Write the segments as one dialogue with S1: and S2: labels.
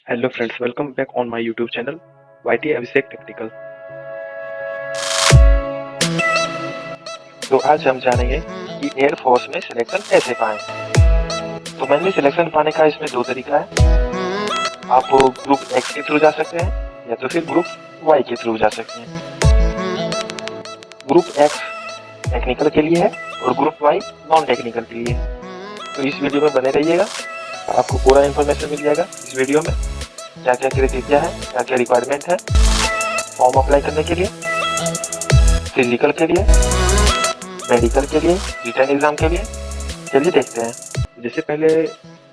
S1: Hello friends, welcome back on my YouTube channel YT Abhishek technical. तो आज हम जानेंगे कि एयरफोर्स में सिलेक्शन कैसे पाएं। तो मेनली सिलेक्शन पाने का इसमें दो तरीका है। आप ग्रुप एक्स के थ्रू जा सकते हैं या तो फिर ग्रुप वाई के थ्रू जा सकते हैं। ग्रुप एक्स टेक्निकल के लिए है और ग्रुप वाई नॉन टेक्निकल के लिए है। तो इस वीडियो में बने रहिएगा, आपको पूरा इन्फॉर्मेशन मिल जाएगा इस वीडियो में। क्या क्या क्राइटेरिया है, क्या क्या रिक्वायरमेंट है फॉर्म अप्लाई करने के लिए, फिजिकल के लिए, मेडिकल के लिए, रिटर्न एग्जाम के लिए। चलिए देखते हैं। जैसे पहले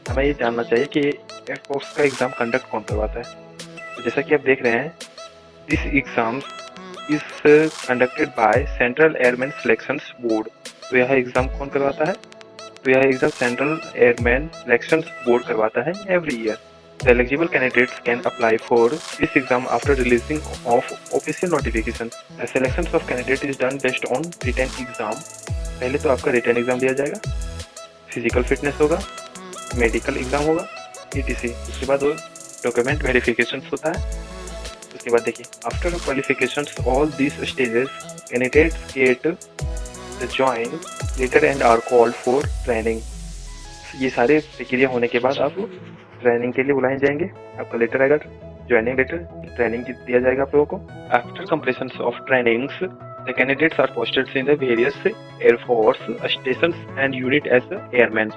S1: हमें ये जानना चाहिए कि एयरफोर्स का एग्जाम कंडक्ट कौन करवाता है। तो जैसा कि आप देख रहे हैं, this exam is conducted by central airman selections board. तो यह एग्जाम कौन करवाता है? तो यह exam central airman selections board करवाता है every year. The eligible candidates can apply for this exam after releasing of official notification. The selection of candidate is done based on written exam. पहले तो आपका रिटर्न एग्जाम दिया जाएगा, physical fitness होगा, medical exam होगा, etc. उसके बाद वो डॉक्यूमेंट वेरिफिकेशन होता है। उसके बाद देखिए, after qualification all this stages candidates get the join letter and are called for training. ये सारे प्रक्रिया होने के बाद आप ट्रेनिंग के लिए बुलाए जाएंगे। आपका लेटर आएगा, ज्वाइनिंग लेटर, ट्रेनिंग दिया जाएगा आप लोगों को। After completion of trainings the candidates are posted in the various air force stations and unit as airman.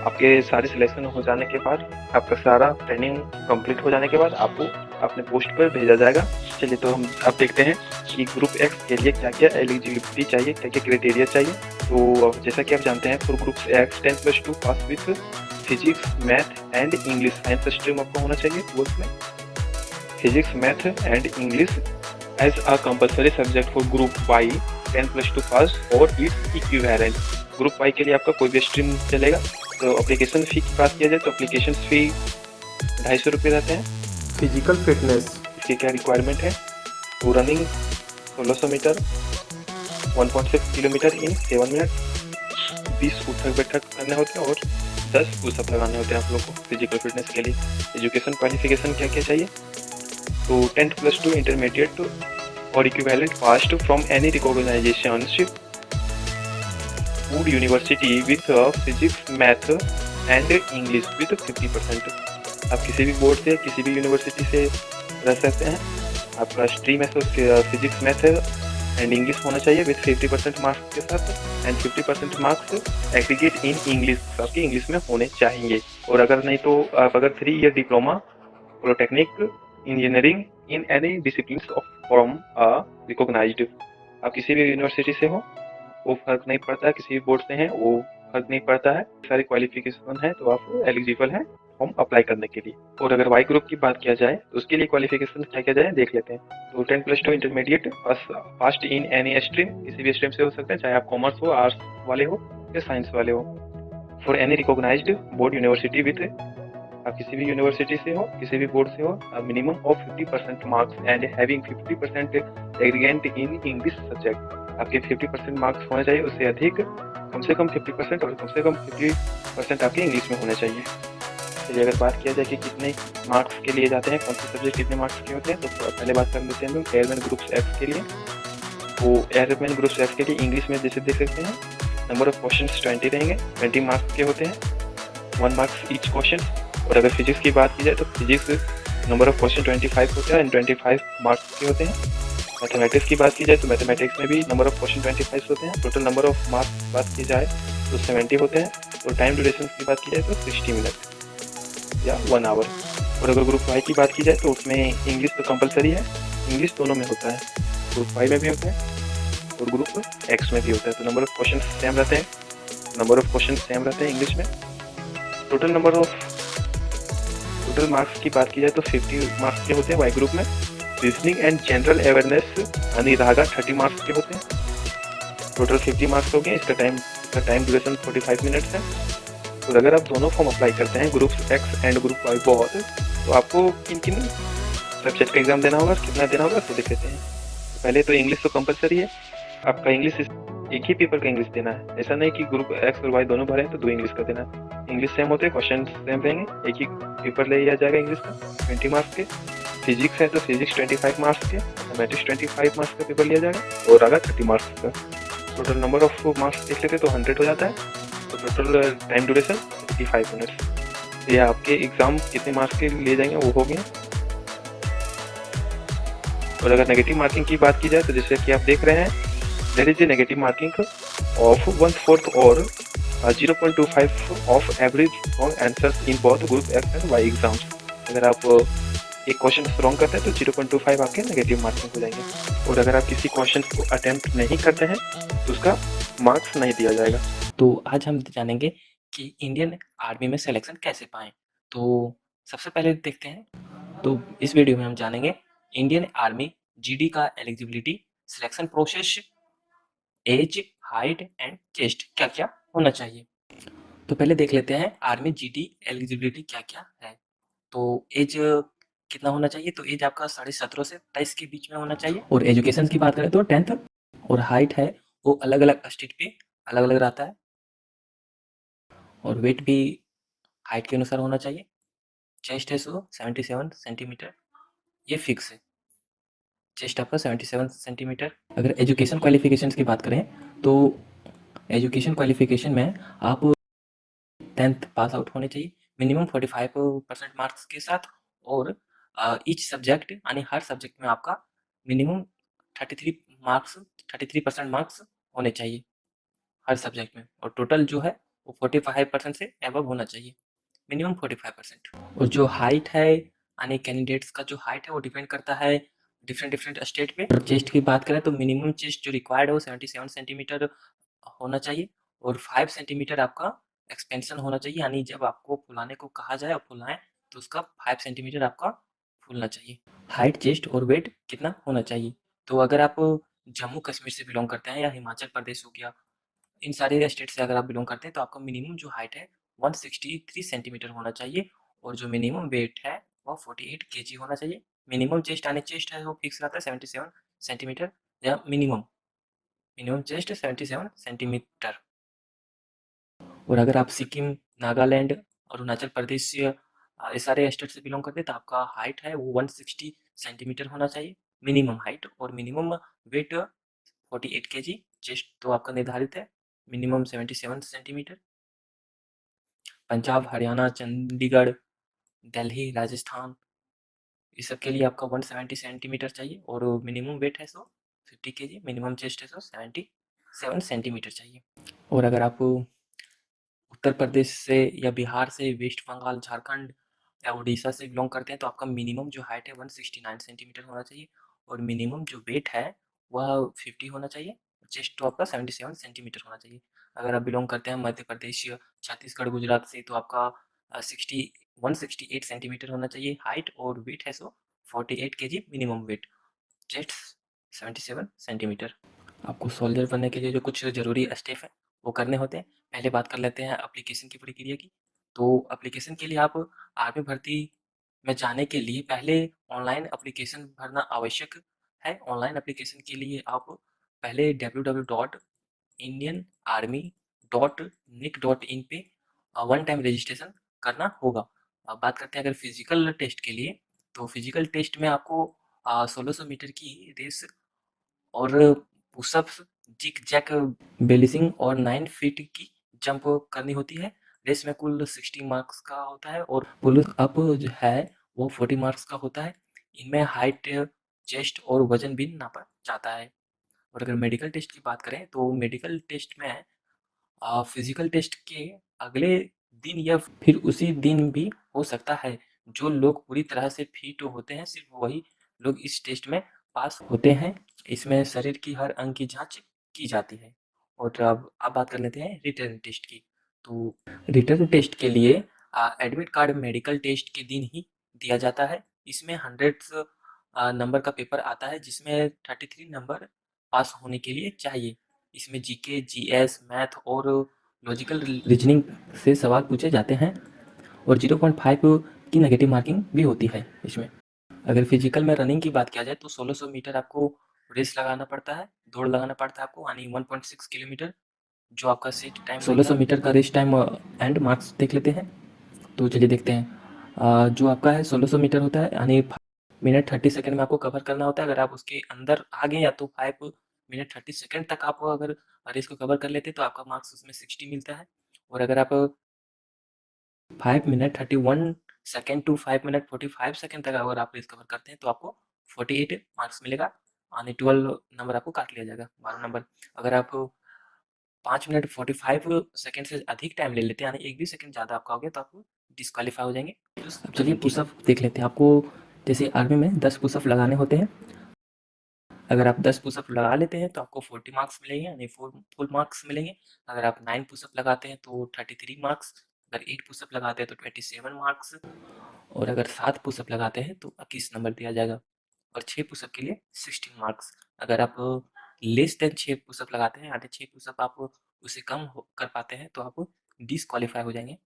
S1: आपके सारे सिलेक्शन हो जाने के बाद, आपका सारा ट्रेनिंग कंप्लीट हो जाने के बाद आपको अपने पोस्ट पर भेजा जाएगा। चलिए तो हम अब देखते हैं कि ग्रुप एक्स के लिए क्या क्या एलिजिबिलिटी चाहिए, क्या क्या क्राइटेरिया चाहिए। तो जैसा कि आप जानते हैं, for group X 10+2 pass with physics, math and English science stream आपको होना चाहिए। बोर्ड में physics, math and English as a compulsory subject for group Y 10+2 pass और इट्स इक्विवेलेंट। ग्रुप वाई के लिए आपका कोई भी स्ट्रीम चलेगा। तो एप्लीकेशन फ़ी की बात किया जाए तो एप्लीकेशन फ़ी 250 रुपये रहते हैं।
S2: फिजिकल फिटनेस
S1: इसकी क्या रिक्वायरमेंट है? तो running 1600 metre, 1.6 kilometre in 7 minute, 20 उठक बैठक करने होते हैं और 10 पुशअप लगाने होते हैं आप लोग को फिजिकल फिटनेस के लिए। एजुकेशन क्वालिफिकेशन क्या क्या चाहिए? तो 10+2 इंटरमीडिएट और equivalent passed from any recognisation would university with physics, math and English with 50%। आप किसी भी बोर्ड से, किसी भी यूनिवर्सिटी से रह सकते हैं। आपका स्ट्रीम है तो फिजिक्स, मैथ एंड इंग्लिश होना चाहिए विथ 50% मार्क्स के साथ, and 50% marks aggregate in English आपकी इंग्लिश में होने चाहिए। और अगर नहीं तो आप अगर 3 year diploma polytechnic engineering in any discipline from a recognised, आप किसी भी यूनिवर्सिटी से हो, वो फर्क नहीं पड़ता है, किसी भी बोर्ड से हैं वो फर्क नहीं पड़ता है। सारी क्वालिफिकेशन है तो आप एलिजिबल हैं फॉर्म अप्लाई करने के लिए। और अगर वाई ग्रुप की बात किया जाए तो उसके लिए क्वालिफिकेशन क्या क्या जाए देख लेते हैं। तो 10+2 intermediate past in any stream, किसी भी स्ट्रीम से हो सकते हैं, चाहे आप कॉमर्स हो, आर्ट्स वाले हो या साइंस वाले हो। For any recognised board university with, आप किसी भी यूनिवर्सिटी से हो, किसी भी बोर्ड से हो, minimum of 50% marks and having 50% एग्रीगेंट in English subject. आपके 50% मार्क्स होने चाहिए, उससे अधिक कम से कम 50% और कम से कम 50% आपके इंग्लिश में होने चाहिए। चलिए अगर बात किया जाए कि कितने मार्क्स के लिए जाते हैं, कौन से सब्जेक्ट कितने मार्क्स के होते हैं, तो पहले बात कर लेते हैं हम एयरमैन ग्रुप एक्स के लिए। तो एयरमैन ग्रुप एक्स के लिए इंग्लिश में जैसे देख सकते हैं, नंबर ऑफ क्वेश्चन 20 रहेंगे, 20 मार्क्स के होते हैं, 1 मार्क्स ईच क्वेश्चन। और अगर फिजिक्स की बात की जाए तो फिजिक्स नंबर ऑफ क्वेश्चन 25 होते हैं एंड 25 मार्क्स के होते हैं। मैथमेटिक्स की बात की जाए तो मैथमेटिक्स में भी नंबर ऑफ क्वेश्चन 25 होते हैं। टोटल नंबर ऑफ मार्क्स की बात की जाए तो 70 होते हैं। और टाइम ड्यूरेशन की बात की जाए तो 60 मिनट या 1 आवर। और अगर ग्रुप वाई की बात की जाए तो उसमें इंग्लिश तो कंपलसरी है, इंग्लिश दोनों में होता है, ग्रुप वाई में भी होता है और ग्रुप एक्स में भी होता है। तो नंबर ऑफ क्वेश्चन सेम रहते हैं, नंबर ऑफ क्वेश्चन सेम रहते हैं इंग्लिश में। टोटल मार्क्स की बात की जाए तो 50 मार्क्स के होते हैं वाई ग्रुप में। रीजनिंग एंड जनरल अवेयरनेस यानी रागा 30 मार्क्स के होते हैं। टोटल 50 मार्क्स हो गए। इसका टाइम ड्यूरेशन 45 मिनट्स है। तो अगर आप दोनों फॉर्म अप्लाई करते हैं, group X and group Y both, तो आपको किन किन सब्जेक्ट का एग्जाम देना होगा, कितना देना होगा तो देख लेते हैं। पहले तो इंग्लिश तो कंपलसरी है। आपका इंग्लिश एक ही पेपर का इंग्लिश देना है। ऐसा नहीं कि ग्रुप एक्स और वाई दोनों भरे हैं तो 2 इंग्लिश का देना है। इंग्लिश सेम होते हैं, क्वेश्चन सेम रहेंगे, एक ही पेपर ले लिया जाएगा इंग्लिश का 20 मार्क्स के। फिजिक्स है तो फिजिक्स 25 मार्क्स के, मैथमेटिक्स 25 मार्क्स का पेपर लिया जाएगा और अगर 30 मार्क्स का। टोटल नंबर ऑफ मार्क्स देख लेते तो 100 हो जाता है। तो टोटल टाइम ड्यूरेशन 85 मिनट्स। ये आपके एग्जाम कितने मार्क्स के लिए जाएंगे वो हो गया। और अगर नेगेटिव मार्किंग की बात की जाए तो जैसे कि आप देख रहे हैं, there is a negative marking of 1/4 और 0.25 of average wrong answers in both group X and Y exams. अगर आप एक क्वेश्चन रॉन्ग करते हैं तो 0.25 आपके नेगेटिव मार्किंग हो जाएंगे। और अगर आप किसी क्वेश्चन को अटेम्प्ट नहीं करते हैं तो उसका मार्क्स नहीं दिया जाएगा।
S2: तो आज हम जानेंगे कि इंडियन आर्मी में सिलेक्शन कैसे पाएं। तो सबसे पहले देखते हैं, तो इस वीडियो में हम जानेंगे इंडियन आर्मी जीडी का eligibility, selection process, age, height and chest क्या क्या होना चाहिए। तो पहले देख लेते हैं आर्मी जीडी एलिजिबिलिटी क्या क्या है। तो एज कितना होना चाहिए, तो एज आपका 17.5 से 23 के बीच में होना चाहिए। और एजुकेशन की बात करें तो 10th। और हाइट है वो अलग अलग स्टेट पे अलग अलग रहता है, और वेट भी हाइट के अनुसार होना चाहिए। चेस्ट है सो 77 सेंटीमीटर, ये फिक्स है, चेस्ट आपका 77 सेंटीमीटर। अगर एजुकेशन क्वालिफिकेशंस की बात करें तो एजुकेशन क्वालिफिकेशन में आप 10th पास आउट होने चाहिए, मिनिमम 45% मार्क्स के साथ। और ईच सब्जेक्ट यानी हर सब्जेक्ट में आपका मिनिमम 33% मार्क्स होने चाहिए हर सब्जेक्ट में। और टोटल जो है वो 45% से एबव होना चाहिए, मिनिमम 45%। और जो हाइट है यानी कैंडिडेट्स का जो हाइट है वो डिपेंड करता है डिफरेंट स्टेट पे। और चेस्ट की बात करें तो मिनिमम चेस्ट जो रिक्वायर्ड है वो 77 सेंटीमीटर होना चाहिए। और 5 सेंटीमीटर आपका एक्सपेंशन होना चाहिए, यानी जब आपको फुलाने को कहा जाए और फुलाएं तो उसका 5 सेंटीमीटर आपका फूलना चाहिए। हाइट, चेस्ट और वेट कितना होना चाहिए, तो अगर आप जम्मू कश्मीर से बिलोंग करते हैं या हिमाचल प्रदेश हो गया, इन सारे स्टेट से अगर आप बिलोंग करते हैं तो आपका मिनिमम जो हाइट है 163 सेंटीमीटर होना चाहिए। और जो मिनिमम वेट है वो 48 केजी होना चाहिए। मिनिमम चेस्ट यानी चेस्ट है वो फिक्स रहता है 77 सेंटीमीटर, या मिनिमम मिनिमम चेस्ट 77 सेंटीमीटर। और अगर आप सिक्किम, नागालैंड, अरुणाचल प्रदेश से ये सारे स्टेट से बिलोंग करते हैं तो आपका हाइट है वो 160 सेंटीमीटर होना चाहिए मिनिमम हाइट। और मिनिमम वेट 48 केजी, चेस्ट तो आपका निर्धारित है मिनिमम 77 सेंटीमीटर। पंजाब, हरियाणा, चंडीगढ़, दिल्ली, राजस्थान, इस सब के लिए आपका 170 सेंटीमीटर चाहिए। और मिनिमम वेट है 50 केजी, मिनिमम चेस्ट है 77 सेंटीमीटर चाहिए। और अगर आप उत्तर प्रदेश से या बिहार से, वेस्ट बंगाल, झारखंड या उड़ीसा से बिलोंग करते हैं तो आपका मिनिमम जो हाइट है 169 सेंटीमीटर होना चाहिए। और मिनिमम जो वेट है वह 50 होना चाहिए, चेस्ट तो आपका 77 सेंटीमीटर होना चाहिए। अगर आप बिलोंग करते हैं मध्य प्रदेश, छत्तीसगढ़, गुजरात से तो आपका 168 सेंटीमीटर होना चाहिए हाइट। और वेट है 48 kg minimum weight, chest 77 centimetre. आपको सोल्जर बनने के लिए जो कुछ ज़रूरी स्टेप है वो करने होते हैं। पहले बात कर लेते हैं एप्लीकेशन की प्रक्रिया की। तो एप्लीकेशन के लिए आप आर्मी भर्ती में जाने के लिए पहले ऑनलाइन एप्लीकेशन भरना आवश्यक है। ऑनलाइन एप्लीकेशन के लिए आप पहले www.indianarmy.nic.in पे वन टाइम रजिस्ट्रेशन करना होगा। अब बात करते हैं अगर फिजिकल टेस्ट के लिए, तो फिजिकल टेस्ट में आपको 1600 मीटर की रेस और पुशअप्स, जिग जैक बेलिसिंग और 9 फीट की जंप करनी होती है। रेस में कुल 60 मार्क्स का होता है और पुल अप जो है वो 40 मार्क्स का होता है। इनमें हाइट, चेस्ट और वजन भी नापा जाता है। और अगर मेडिकल टेस्ट की बात करें तो मेडिकल टेस्ट में फिजिकल टेस्ट के अगले दिन या फिर उसी दिन भी हो सकता है। जो लोग पूरी तरह से फिट होते हैं सिर्फ वही लोग इस टेस्ट में पास होते हैं। इसमें शरीर की हर अंग की जांच की जाती है। और अब बात कर लेते हैं रिटर्न टेस्ट की। तो रिटर्न टेस्ट के लिए एडमिट कार्ड मेडिकल टेस्ट के दिन ही दिया जाता है। इसमें 100 नंबर का पेपर आता है जिसमें 33 नंबर पास होने के लिए चाहिए। इसमें जीके, जीएस, मैथ और लॉजिकल रीजनिंग से सवाल पूछे जाते हैं। और 0.5 की नेगेटिव मार्किंग भी होती है इसमें। अगर फिजिकल में रनिंग की बात किया जाए तो 1600 मीटर आपको रेस लगाना पड़ता है, दौड़ लगाना पड़ता है आपको, यानी 1.6 किलोमीटर जो आपका सेट टाइम 1600 मीटर का रेस टाइम एंड मार्क्स देख लेते हैं। तो चलिए देखते हैं। जो आपका है 1600 मीटर होता है, यानी मिनट 30 सेकंड में आपको कवर करना होता है। अगर आप उसके अंदर आ गए या तो 5 मिनट 30 सेकंड तक आप अगर रेस को कवर कर लेते हैं तो आपका मार्क्स उसमें 60 मिलता है। और अगर आप 5 minute 31 second to 5 minute 45 second तक अगर आप रेस कवर करते हैं तो आपको 48 मार्क्स मिलेगा, यानी 12 नंबर आपको काट लिया जाएगा, 12 नंबर। अगर आप 5 मिनट 45 सेकंड से अधिक टाइम ले लेते हैं, यानी 1 भी सेकंड ज़्यादा आपका हो गया तो आप डिस्क्वालीफाई हो जाएंगे। अब चलिए पुशअप देख लेते हैं। आपको जैसे आर्मी में 10 पुशअप लगाने होते हैं। अगर आप 10 पुशअप लगा लेते हैं तो आपको 40 मार्क्स मिलेंगे, यानी फुल मार्क्स मिलेंगे। अगर आप 9 पुशअप लगाते हैं तो 33 मार्क्स। अगर 8 पुशअप लगाते हैं तो 27 मार्क्स। और अगर 7 पुशअप लगाते हैं तो 21 नंबर दिया जाएगा। और 6 पुशअप के लिए 16 मार्क्स। अगर आप लेस देन 6 पुशअप लगाते हैं, यानी 6 पुशअप आप उससे कम कर पाते हैं तो आप डिस्क्वालीफाई हो जाएंगे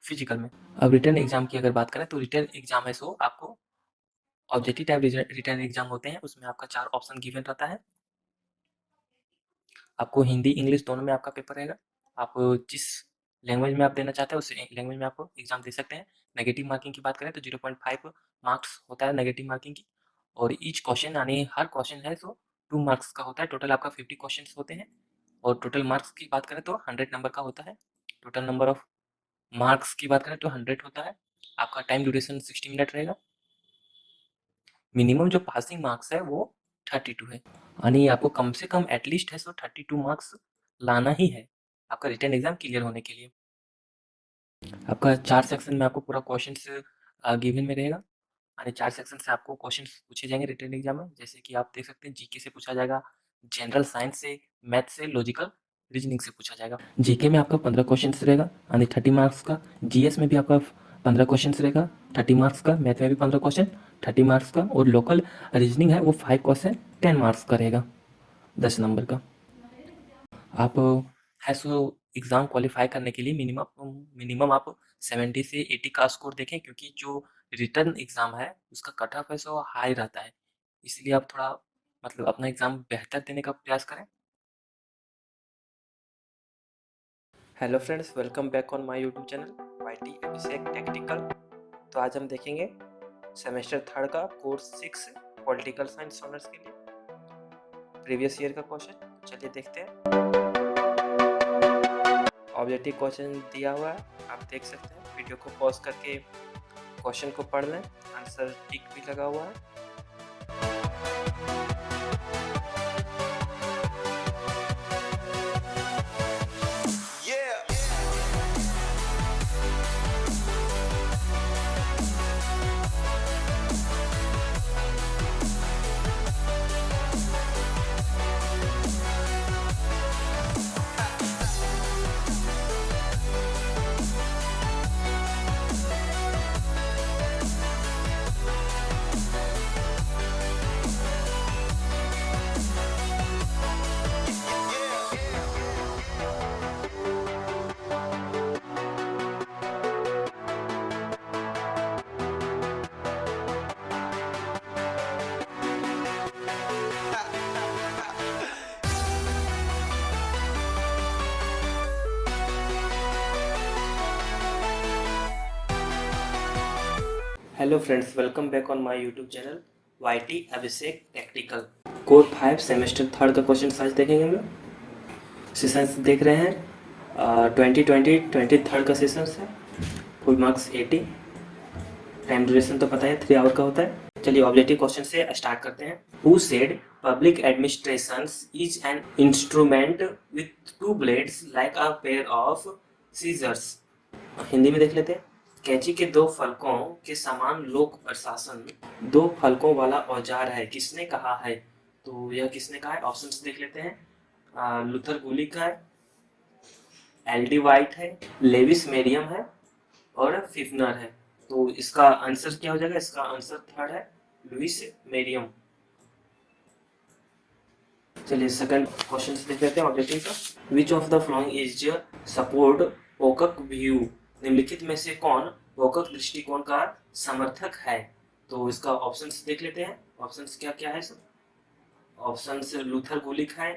S2: फिजिकल में। अब रिटर्न एग्जाम की अगर बात करें तो रिटर्न एग्जाम है सो आपको ऑब्जेक्टिव टाइप रिटर्न एग्जाम होते हैं। उसमें आपका 4 ऑप्शन गिवन रहता है। आपको हिंदी इंग्लिश दोनों में आपका पेपर रहेगा। आप जिस लैंग्वेज में आप देना चाहते हैं उस लैंग्वेज में आप एग्जाम दे सकते हैं। नेगेटिव मार्किंग की बात करें तो 0.5 मार्क्स होता है नेगेटिव मार्किंग की। और ईच क्वेश्चन यानी हर क्वेश्चन है तो 2 मार्क्स का होता है। टोटल आपका 50 क्वेश्चन होते हैं। और टोटल मार्क्स की बात करें तो 100 नंबर का होता है। टोटल नंबर ऑफ मार्क्स की बात करें तो 100 होता है। आपका टाइम ड्यूरेशन 60 मिनट रहेगा। मिनिमम जो पासिंग मार्क्स है वो 32 है, यानी आपको कम से कम एटलीस्ट है सो 32 मार्क्स लाना ही है आपका रिटर्न एग्जाम क्लियर होने के लिए। आपका 4 सेक्शन में आपको पूरा क्वेश्चन गिवन में रहेगा, यानी 4 सेक्शन से आपको क्वेश्चन पूछे जाएंगे रिटर्न एग्जाम में। जैसे कि आप देख सकते हैं जीके से पूछा जाएगा, जनरल साइंस से, मैथ से, लॉजिकल रीजनिंग से पूछा जाएगा। जीके में आपका 15 क्वेश्चन रहेगा, यानी 30 मार्क्स का। जीएस में भी आपका 15 क्वेश्चन रहेगा, 30 मार्क्स का। मैथ में भी 15 क्वेश्चन, 30 मार्क्स का। और लोकल रीजनिंग है वो 5 क्वेश्चन 10 मार्क्स का रहेगा, 10 नंबर का। आप है सो एग्ज़ाम क्वालिफाई करने के लिए मिनिमम आप 70 से 80 का स्कोर देखें, क्योंकि जो रिटर्न एग्ज़ाम है उसका कट ऑफ है सो हाई रहता है। इसलिए आप थोड़ा मतलब अपना एग्ज़ाम बेहतर देने का प्रयास करें। Hello friends, welcome back on my YouTube channel YT Abhishek technical. तो आज हम देखेंगे सेमेस्टर 3 का कोर्स 6 पॉलिटिकल साइंस ऑनर्स के लिए प्रीवियस ईयर का क्वेश्चन। चलिए देखते हैं। ऑब्जेक्टिव क्वेश्चन दिया हुआ है, आप देख सकते हैं। वीडियो को पॉज करके क्वेश्चन को पढ़ लें, आंसर टिक भी लगा हुआ है। Hello friends, welcome back on my YouTube channel YT Abhishek technical. Core 5 semester 3 का क्वेश्चन आज देखेंगे हम लोग। सेशंस देख रहे हैं 2023 का सेशंस है। Full marks 80। टाइम ड्यूरेशन तो पता है 3 आवर का होता है। चलिए ऑब्जेक्टिव क्वेश्चन से स्टार्ट करते हैं। Who said public administration is an instrument with 2 blades like a pair of scissors. Hindi में देख लेते हैं। कैंची के 2 फलकों के समान लोक प्रशासन 2 फलकों वाला औजार है, किसने कहा है? तो यह किसने कहा है? ऑप्शंस देख लेते हैं। लूथर गुली का है, एल.डी. वाइट है, लेविस मेरियम है और फिफ्नर है। तो इसका आंसर क्या हो जाएगा? इसका आंसर 3rd है, लुइस मेरियम। चलिए सेकंड क्वेश्चन देख लेते हैं ऑब्जेक्टिव का। Which of the following is support Pocock view? निम्नलिखित में से कौन पोकक दृष्टिकोण का समर्थक है? तो इसका ऑप्शंस देख लेते हैं। ऑप्शंस क्या क्या है सब? ऑप्शन लूथर गुलिक है,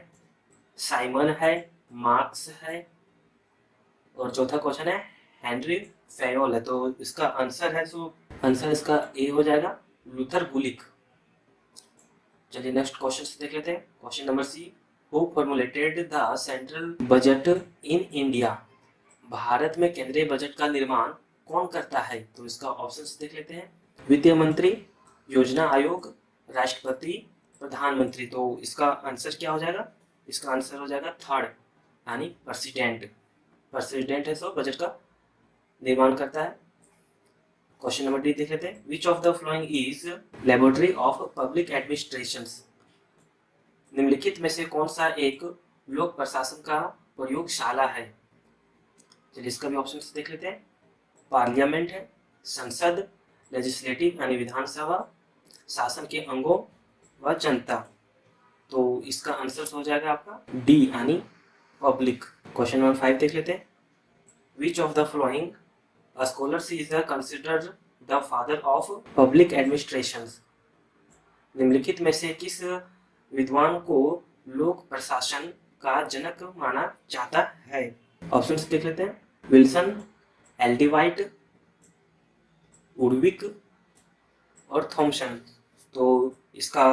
S2: साइमन है, मार्क्स है, और चौथा क्वेश्चन है हेनरी फेयोल है। तो इसका आंसर है आंसर इसका ए हो जाएगा, लूथर गुलिक। चलिए नेक्स्ट क्वेश्चन से देख लेते हैं। Question number C, who formulated the central budget in India. Bharat में केंद्रीय बजट का निर्माण कौन करता है? तो इसका ऑप्शन देख लेते हैं। वित्त मंत्री, योजना आयोग, राष्ट्रपति, प्रधानमंत्री। तो इसका आंसर क्या हो जाएगा? इसका आंसर हो जाएगा थर्ड, यानी प्रेसिडेंट। प्रेसिडेंट है बजट का निर्माण करता है। क्वेश्चन नंबर डी देख लेते हैं। Which of the following is laboratory of public administration. निम्नलिखित में से कौन सा एक लोक प्रशासन का प्रयोगशाला है? चलिए इसका भी ऑप्शन देख लेते हैं। पार्लियामेंट है, संसद, लेजिस्लेटिव यानी विधानसभा, शासन के अंगों व जनता। तो इसका आंसर हो जाएगा आपका डी यानी पब्लिक। क्वेश्चन नंबर 5 देख लेते हैं। Which of the following scholars is considered the father of public administration. निम्नलिखित में से किस विद्वान को लोक प्रशासन का जनक माना जाता है? ऑप्शंस देख लेते हैं। Wilson, LD. वाइट, उर्विक और थॉमसन। तो इसका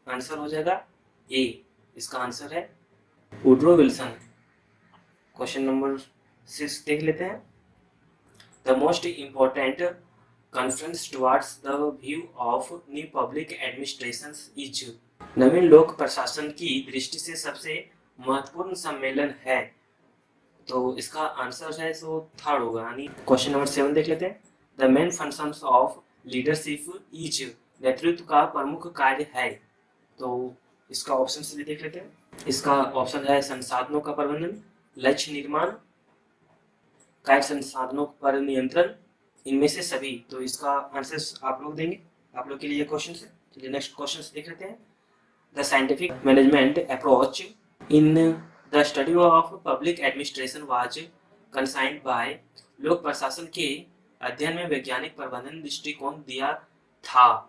S2: आंसर हो जाएगा ए। इसका आंसर है वुड्रो विल्सन। क्वेश्चन नंबर 6 देख लेते हैं। The most important conference towards the view of new public administration is. नवीन लोक प्रशासन की दृष्टि से सबसे महत्वपूर्ण सम्मेलन है। तो इसका आंसर है थर्ड होगा, यानी क्वेश्चन नंबर 7 देख लेते हैं। The main functions of leadership is. नेतृत्व का प्रमुख कार्य है। तो इसका ऑप्शन भी देख लेते हैं। इसका ऑप्शन है संसाधनों का प्रबंधन, लक्ष्य निर्माण, कार्य संसाधनों पर नियंत्रण, इनमें से सभी। तो इसका आंसर आप लोग देंगे, आप लोग के लिए क्वेश्चन है। चलिए नेक्स्ट क्वेश्चन देख लेते हैं। The scientific management approach in the study of public administration was consigned by. लोक प्रशासन के अध्ययन में वैज्ञानिक प्रबंधन दृष्टिकोण दिया था।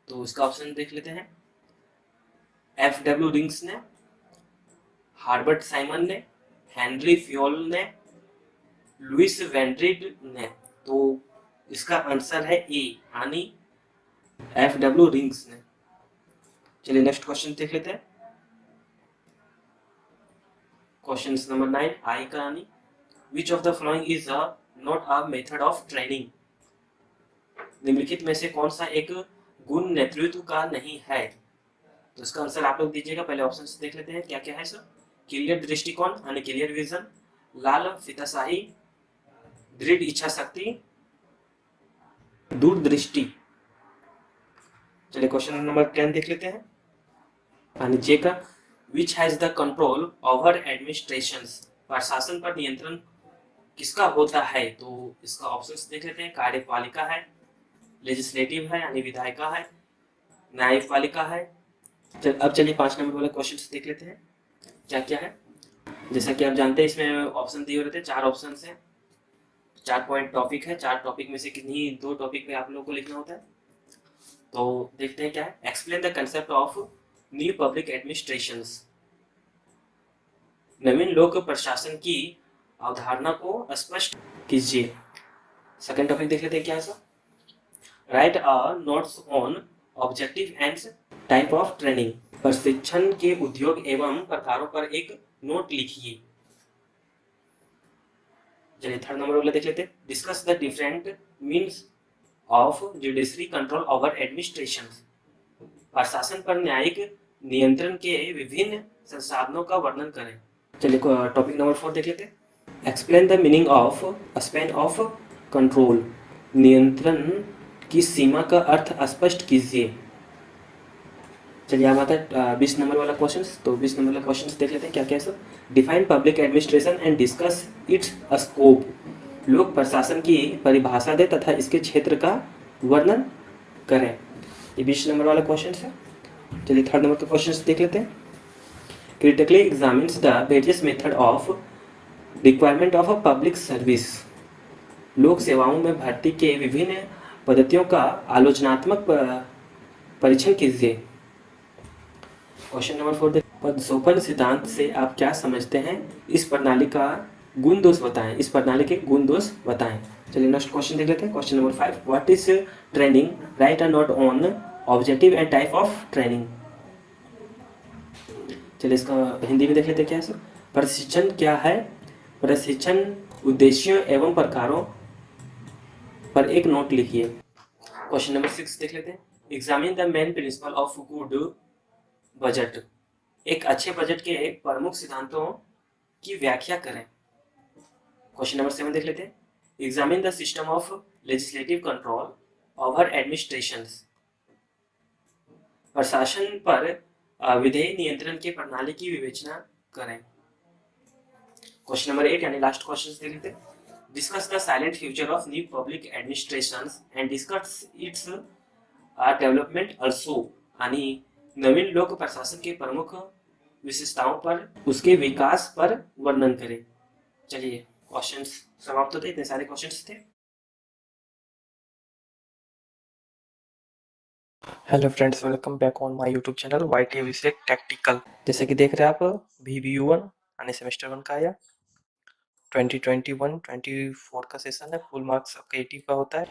S2: तो इसका ऑप्शन देख लेते हैं। F.W. रिंग्स ने, हार्बर्ट साइमन ने, हेनरी फ्योल ने, लुइस वेंड्रिड ने। तो इसका आंसर है ए, यानी F.W. रिंग्स ने। चलिए नेक्स्ट क्वेश्चन देख लेते हैं। क्वेश्चन नंबर 9 आई का, यानी विच of the following is not a method of training. निम्नलिखित में से कौन सा एक गुण नेतृत्व का नहीं है? तो इसका आंसर आप लोग दीजिएगा। पहले ऑप्शन देख लेते हैं क्या क्या है सर। क्लियर दृष्टिकोण यानी क्लियर विजन, लाल फीताशाही, दृढ़ इच्छा शक्ति, दूरदृष्टि। चलिए क्वेश्चन नंबर 10 देख लेते हैं। यानी जे का, which has the control over administration. प्रशासन पर नियंत्रण किसका होता है? तो इसका ऑप्शन देख लेते हैं। कार्यपालिका है, लेजिस्लेटिव है यानी विधायिका है, न्यायपालिका है। अब चलिए 5 नंबर वाला क्वेश्चन देख लेते हैं क्या क्या है। जैसा कि आप जानते हैं इसमें ऑप्शन दिए रहते हैं, 4 ऑप्शन हैं, 4 पॉइंट टॉपिक है। 4 टॉपिक में से किन्हीं 2 टॉपिक पे आप लोगों को लिखना होता है। तो देखते हैं क्या है। Explain the concept of new public administration. नवीन लोक प्रशासन की अवधारणा को स्पष्ट कीजिए। सेकंड टॉपिक देख लेते हैं क्या है sir. Right a notes on objective and type of training. प्रशिक्षण के उद्योग एवं प्रकारों पर एक नोट लिखिए। चलिए थर्ड नंबर वाला देख लेते हैं। Discuss the different means of judiciary control over administration. प्रशासन पर न्यायिक नियंत्रण के विभिन्न संसाधनों का वर्णन करें। चलिए टॉपिक नंबर 4 देख लेते हैं। Explain the meaning of span of control. नियंत्रण की सीमा का अर्थ स्पष्ट कीजिए। चलिए अब आता है 20 नंबर वाला क्वेश्चन। तो 20 नंबर वाला क्वेश्चन देख लेते हैं क्या क्या है sir. Define public administration and discuss it's scope. लोक प्रशासन की परिभाषा दे तथा इसके क्षेत्र का वर्णन करें। ये 20 नंबर वाला क्वेश्चन है। चलिए थर्ड नंबर का क्वेश्चन देख लेते हैं। Critically examines the various method of requirement of a public service. लोक सेवाओं में भर्ती के विभिन्न पद्धतियों का आलोचनात्मक परीक्षण कीजिए। क्वेश्चन नंबर 4 देख, पदसोपन सिद्धांत से आप क्या समझते हैं? इस प्रणाली का गुण दोष बताएं। इस प्रणाली के गुण दोष बताएं। चलिए नेक्स्ट क्वेश्चन देख लेते हैं। Question number 5, what is training? Right a note on objective and type of training. चलिए इसका हिंदी में देख लेते हैं क्या है सर। प्रशिक्षण क्या है? प्रशिक्षण उद्देश्यों एवं प्रकारों पर एक नोट लिखिए। क्वेश्चन नंबर 6 देख लेते हैं। Examine the main principle of good budget. एक अच्छे बजट के प्रमुख सिद्धांतों की व्याख्या करें। क्वेश्चन नंबर 7 देख लेते हैं। Examine the system of legislative control over administration. प्रशासन पर विधेयी नियंत्रण के प्रणाली की विवेचना करें। क्वेश्चन नंबर 8 यानी लास्ट क्वेश्चन देख लेते हैं। Discuss the silent future of new public administration and discuss its development also. यानी नवीन लोक प्रशासन के प्रमुख विशेषताओं पर उसके विकास पर वर्णन करें। चलिए क्वेश्चंस समाप्त होते, इतने सारे क्वेश्चंस थे। Hello friends, welcome back on my YouTube channel YT Abhishek tactical. जैसे कि देख रहे हैं आप, VBU1 यानी सेमेस्टर 1 का आया 2021-24 का सेशन है। फुल मार्क्स आपका 80 का होता है।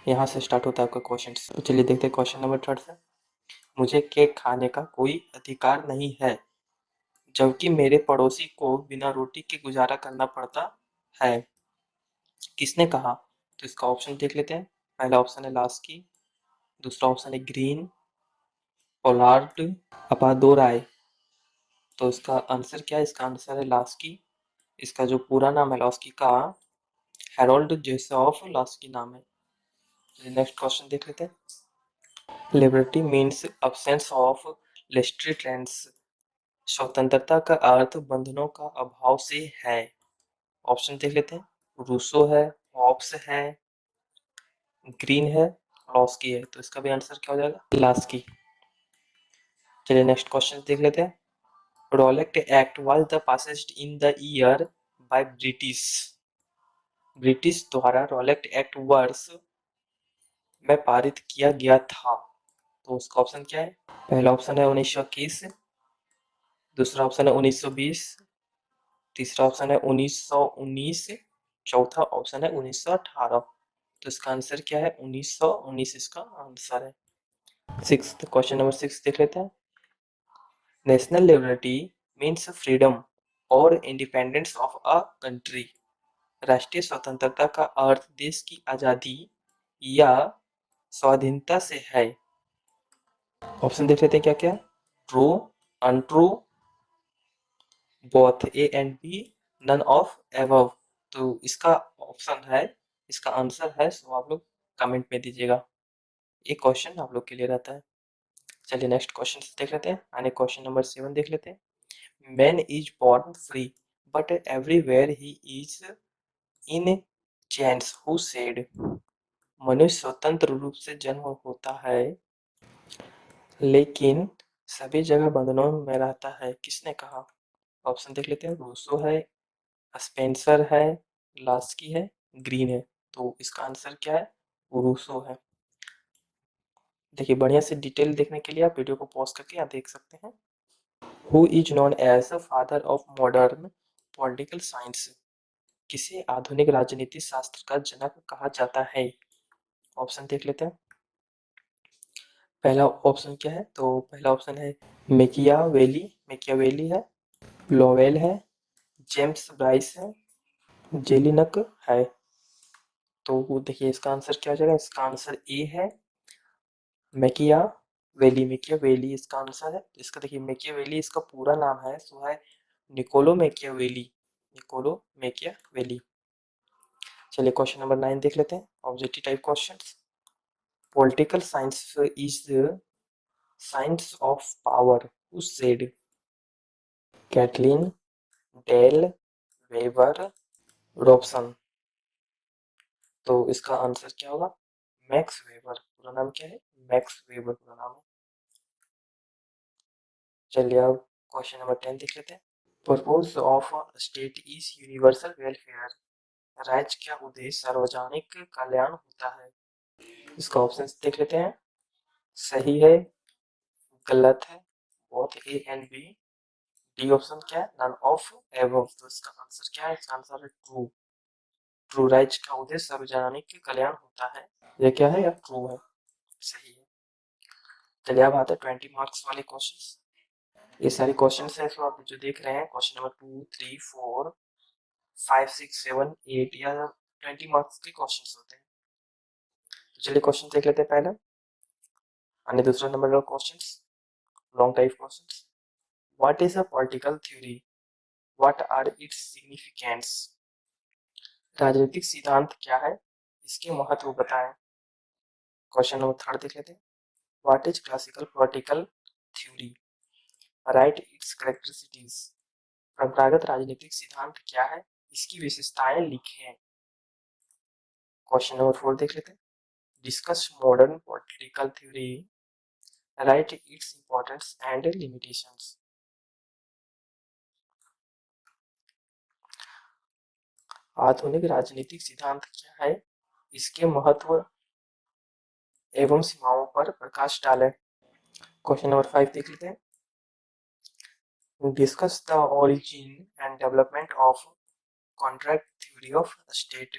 S2: यहाँ से स्टार्ट होता है आपका क्वेश्चन। तो चलिए देखते हैं क्वेश्चन नंबर 3 से। मुझे केक खाने का कोई अधिकार नहीं है, जबकि मेरे पड़ोसी को बिना रोटी के गुजारा करना पड़ता है। किसने कहा? तो इसका ऑप्शन देख लेते हैं। पहला ऑप्शन है लास्की, दूसरा ऑप्शन है ग्रीन, पोलार्ड, अपादोराय। तो इसका आंसर क्या है? इसका आंसर है लास्की। इसका जो पूरा नाम है लास्की का, हैरोल्ड जोसेफ लास्की नाम है। नेक्स्ट क्वेश्चन देख लेते हैं। Liberty means absence of restrictions. स्वतंत्रता का अर्थ बंधनों का अभाव से है। ऑप्शन देख लेते हैं। रूसो है, हॉब्स है, ग्रीन है, लॉस्की है। तो इसका भी आंसर क्या हो जाएगा? लास्की। चलिए नेक्स्ट क्वेश्चन देख लेते हैं। Rowlatt act was the passed in the year by British द्वारा रोलेक्ट एक्ट वर्ष में पारित किया गया था। तो उसका ऑप्शन क्या है? पहला ऑप्शन है 1921, दूसरा ऑप्शन है 1920, तीसरा ऑप्शन है 1919, चौथा ऑप्शन है 1918। तो इसका आंसर क्या है? 1919 इसका आंसर है। क्वेश्चन नंबर 6 देख लेते हैं। नेशनल लिबर्टी मीन्स फ्रीडम और इंडिपेंडेंस ऑफ अ कंट्री। राष्ट्रीय स्वतंत्रता का अर्थ देश की आजादी या स्वाधीनता से है। ऑप्शन देख लेते हैं क्या क्या। True, untrue, both A and B, none of above. तो इसका ऑप्शन है, इसका आंसर है, सो आप लोग कमेंट में दीजिएगा। एक क्वेश्चन आप लोग के लिए रहता है। चलिए नेक्स्ट क्वेश्चन देख लेते हैं। आने क्वेश्चन नंबर 7 देख लेते हैं। Man is born free but everywhere he is in chains who said. मनुष्य स्वतंत्र रूप से जन्म होता है, लेकिन सभी जगह बंधनों में रहता है। किसने कहा? ऑप्शन देख लेते हैं। रूसो है, स्पेंसर है, लास्की है, ग्रीन है। तो इसका आंसर क्या है? रूसो है। देखिए बढ़िया से डिटेल देखने के लिए आप वीडियो को पॉज करके यहाँ देख सकते हैं। Who is known as the father of modern political science. किसे आधुनिक राजनीति शास्त्र का जनक कहा जाता है? ऑप्शन देख लेते हैं। पहला ऑप्शन क्या है? तो पहला ऑप्शन है मेकियावेली है, लोवेल है, जेम्स ब्राइस है, जेलिनक है। तो वो देखिए इसका आंसर क्या हो जाएगा? इसका आंसर ए है, मेकियावेली इसका आंसर है। इसका देखिए मेकियावेली इसका पूरा नाम है, सो है निकोलो मेकियावेली। चलिए क्वेश्चन नंबर 9 देख लेते हैं। Objective type questions. Political science is science of power who said. Catlin, Dahl, Weber, Robson. तो इसका आंसर क्या होगा? Max Weber. पूरा नाम क्या है? मैक्स वेबर पूरा नाम है। चलिए अब क्वेश्चन नंबर 10 देख लेते हैं। Purpose of state is universal welfare. राज्य का उद्देश्य सार्वजनिक कल्याण होता है। इसका ऑप्शन देख लेते हैं। सही है, गलत है, both A and B. D option क्या है? None of above. तो इसका आंसर क्या है? इसका आंसर है ट्रू। ट्रू राज्य का उद्देश्य सार्वजनिक कल्याण होता है। ये क्या है? या ट्रू है, सही है। चलिए अब आते हैं 20 मार्क्स वाले क्वेश्चन। ये सारे क्वेश्चन है इसमें आप जो देख रहे हैं, क्वेश्चन नंबर 2, 3, 4, 5, 6, 7, 8 या 20 मार्क्स के क्वेश्चन होते हैं। तो चलिए क्वेश्चन देख लेते हैं पहले। अन्य दूसरा नंबर का question, long type question. What is a political theory? What are its significance? राजनीतिक सिद्धांत क्या है? इसके महत्व बताएं। क्वेश्चन नंबर 3 देख लेते हैं। What is classical political theory? Right it's characteristics. परंपरागत राजनीतिक सिद्धांत क्या है? इसकी विशेषताएं लिखें। क्वेश्चन नंबर 4 देख लेते हैं। Discuss modern political theory. Right its importance and limitations. आधुनिक राजनीतिक सिद्धांत क्या है? इसके महत्व एवं सीमाओं पर प्रकाश डालें। क्वेश्चन नंबर 5 देख लेते हैं। Discuss the origin and development of contract theory of state.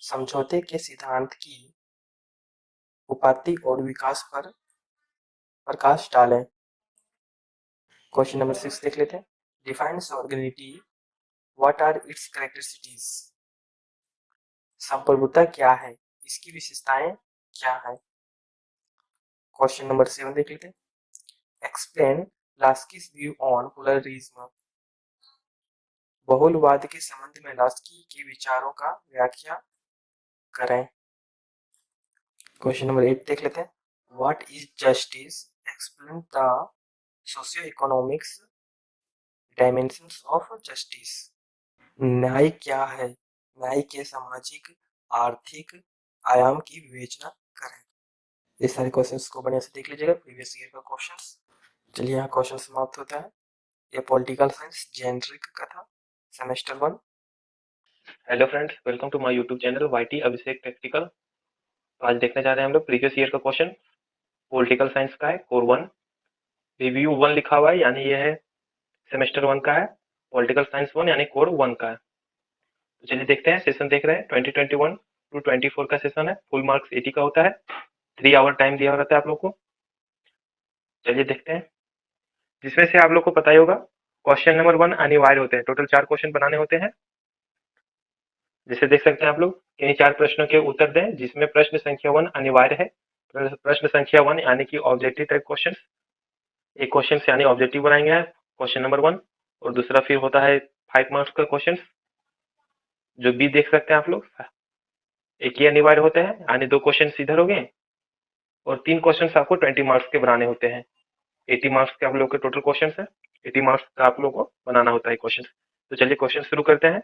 S2: समझौते के सिद्धांत की उत्पत्ति और विकास पर प्रकाश डालें। क्वेश्चन नंबर 6 देख लेते हैं। Define sovereignty. What are its characteristics? संप्रभुता क्या है? इसकी विशेषताएं क्या है? क्वेश्चन नंबर 7 देख लेते हैं। Explain Laski's view on pluralism. बहुलवाद के संबंध में लास्की के विचारों का व्याख्या करें। क्वेश्चन नंबर 8 देख लेते हैं। What is justice? Explain the socio economics dimensions of justice. न्याय क्या है? न्याय के सामाजिक आर्थिक आयाम की विवेचना करें। ये सारे क्वेश्चंस को बढ़िया से देख लीजिएगा, प्रीवियस ईयर का क्वेश्चंस। चलिए यहाँ क्वेश्चन समाप्त होता है। ये पॉलिटिकल साइंस जेनरिक का था, semester 1।
S1: Hello friends, welcome to my YouTube channel YT Abhishek technical. आज देखने जा रहे हैं हम लोग प्रीवियस ईयर का क्वेश्चन। पॉलिटिकल साइंस का है, कोर 1, रिव्यू 1 लिखा हुआ है, यानी ये है सेमेस्टर 1 का है। पॉलिटिकल साइंस 1 यानी कोर 1 का है। तो चलिए देखते हैं। सेशन देख रहे हैं 2021 टू 24 का सेशन है। फुल मार्क्स 80 का होता है। 3 आवर टाइम दिया रहता है आप लोग को। चलिए देखते हैं, जिसमें से आप लोग को पता ही होगा क्वेश्चन नंबर 1 अनिवार्य होते हैं। टोटल 4 क्वेश्चन बनाने होते हैं। जैसे देख सकते हैं आप लोग, इन 4 प्रश्नों के उत्तर दें, जिसमें प्रश्न संख्या 1 अनिवार्य है। प्रश्न संख्या 1 यानी कि ऑब्जेक्टिव टाइप क्वेश्चन। एक क्वेश्चन यानी ऑब्जेक्टिव बनाएंगे आप, क्वेश्चन नंबर 1। और दूसरा फिर होता है 5 मार्क्स का क्वेश्चन, जो भी देख सकते हैं आप लोग। एक ही अनिवार्य होते हैं, यानी 2 क्वेश्चन इधर हो गए और 3 क्वेश्चन आपको 20 मार्क्स के बनाने होते हैं। 80 मार्क्स के आप लोग के टोटल क्वेश्चन है। 80 मार्क्स का आप लोग को बनाना होता है क्वेश्चन। तो चलिए क्वेश्चन शुरू करते हैं।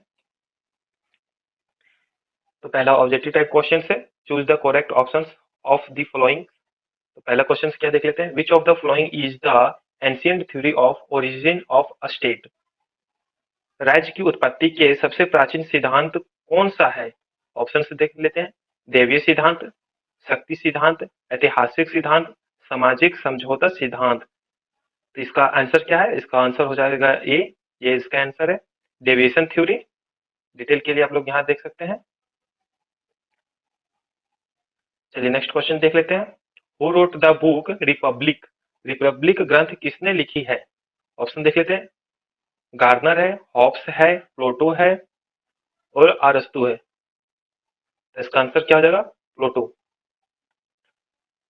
S1: तो पहला ऑब्जेक्टिव टाइप क्वेश्चन है, choose the correct option of the following. तो पहला क्वेश्चन क्या देख लेते हैं। Which of the following is the ancient theory of origin of a state? राज्य की उत्पत्ति के सबसे प्राचीन सिद्धांत कौन सा है? ऑप्शन से देख लेते हैं। दैवीय सिद्धांत, शक्ति सिद्धांत, ऐतिहासिक सिद्धांत, सामाजिक समझौता सिद्धांत। तो इसका आंसर क्या है? इसका आंसर हो जाएगा ए। ये इसका आंसर है, डेविएशन थ्योरी। डिटेल के लिए आप लोग यहाँ देख सकते हैं। चलिए नेक्स्ट क्वेश्चन देख लेते हैं। Who wrote the book Republic? Republic ग्रंथ किसने लिखी है? ऑप्शन देख लेते हैं। गार्नर है, हॉब्स है, प्लेटो है और अरस्तु है। तो इसका आंसर क्या हो जाएगा? प्लेटो।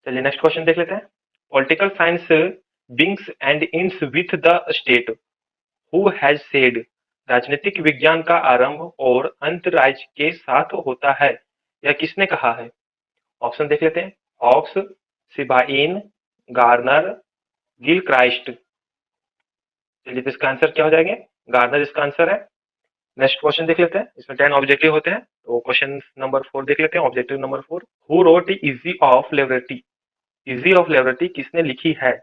S1: चलिए नेक्स्ट क्वेश्चन देख लेते हैं। Political science begins and ends with the state. Who has said? राजनीतिक विज्ञान का आरंभ और अंत राज्य के साथ होता है, यह किसने कहा है? ऑप्शन देख लेते हैं। Hobbes, Sabine, Garner, Gilchrist. चलिए तो इसका आंसर क्या हो जाएगा? गार्नर इसका आंसर है। नेक्स्ट क्वेश्चन देख लेते हैं। इसमें 10 ऑब्जेक्टिव होते हैं। तो क्वेश्चन नंबर 4 देख लेते हैं। Objective number 4, who wrote easy of liberty? Easy of liberty किसने लिखी है?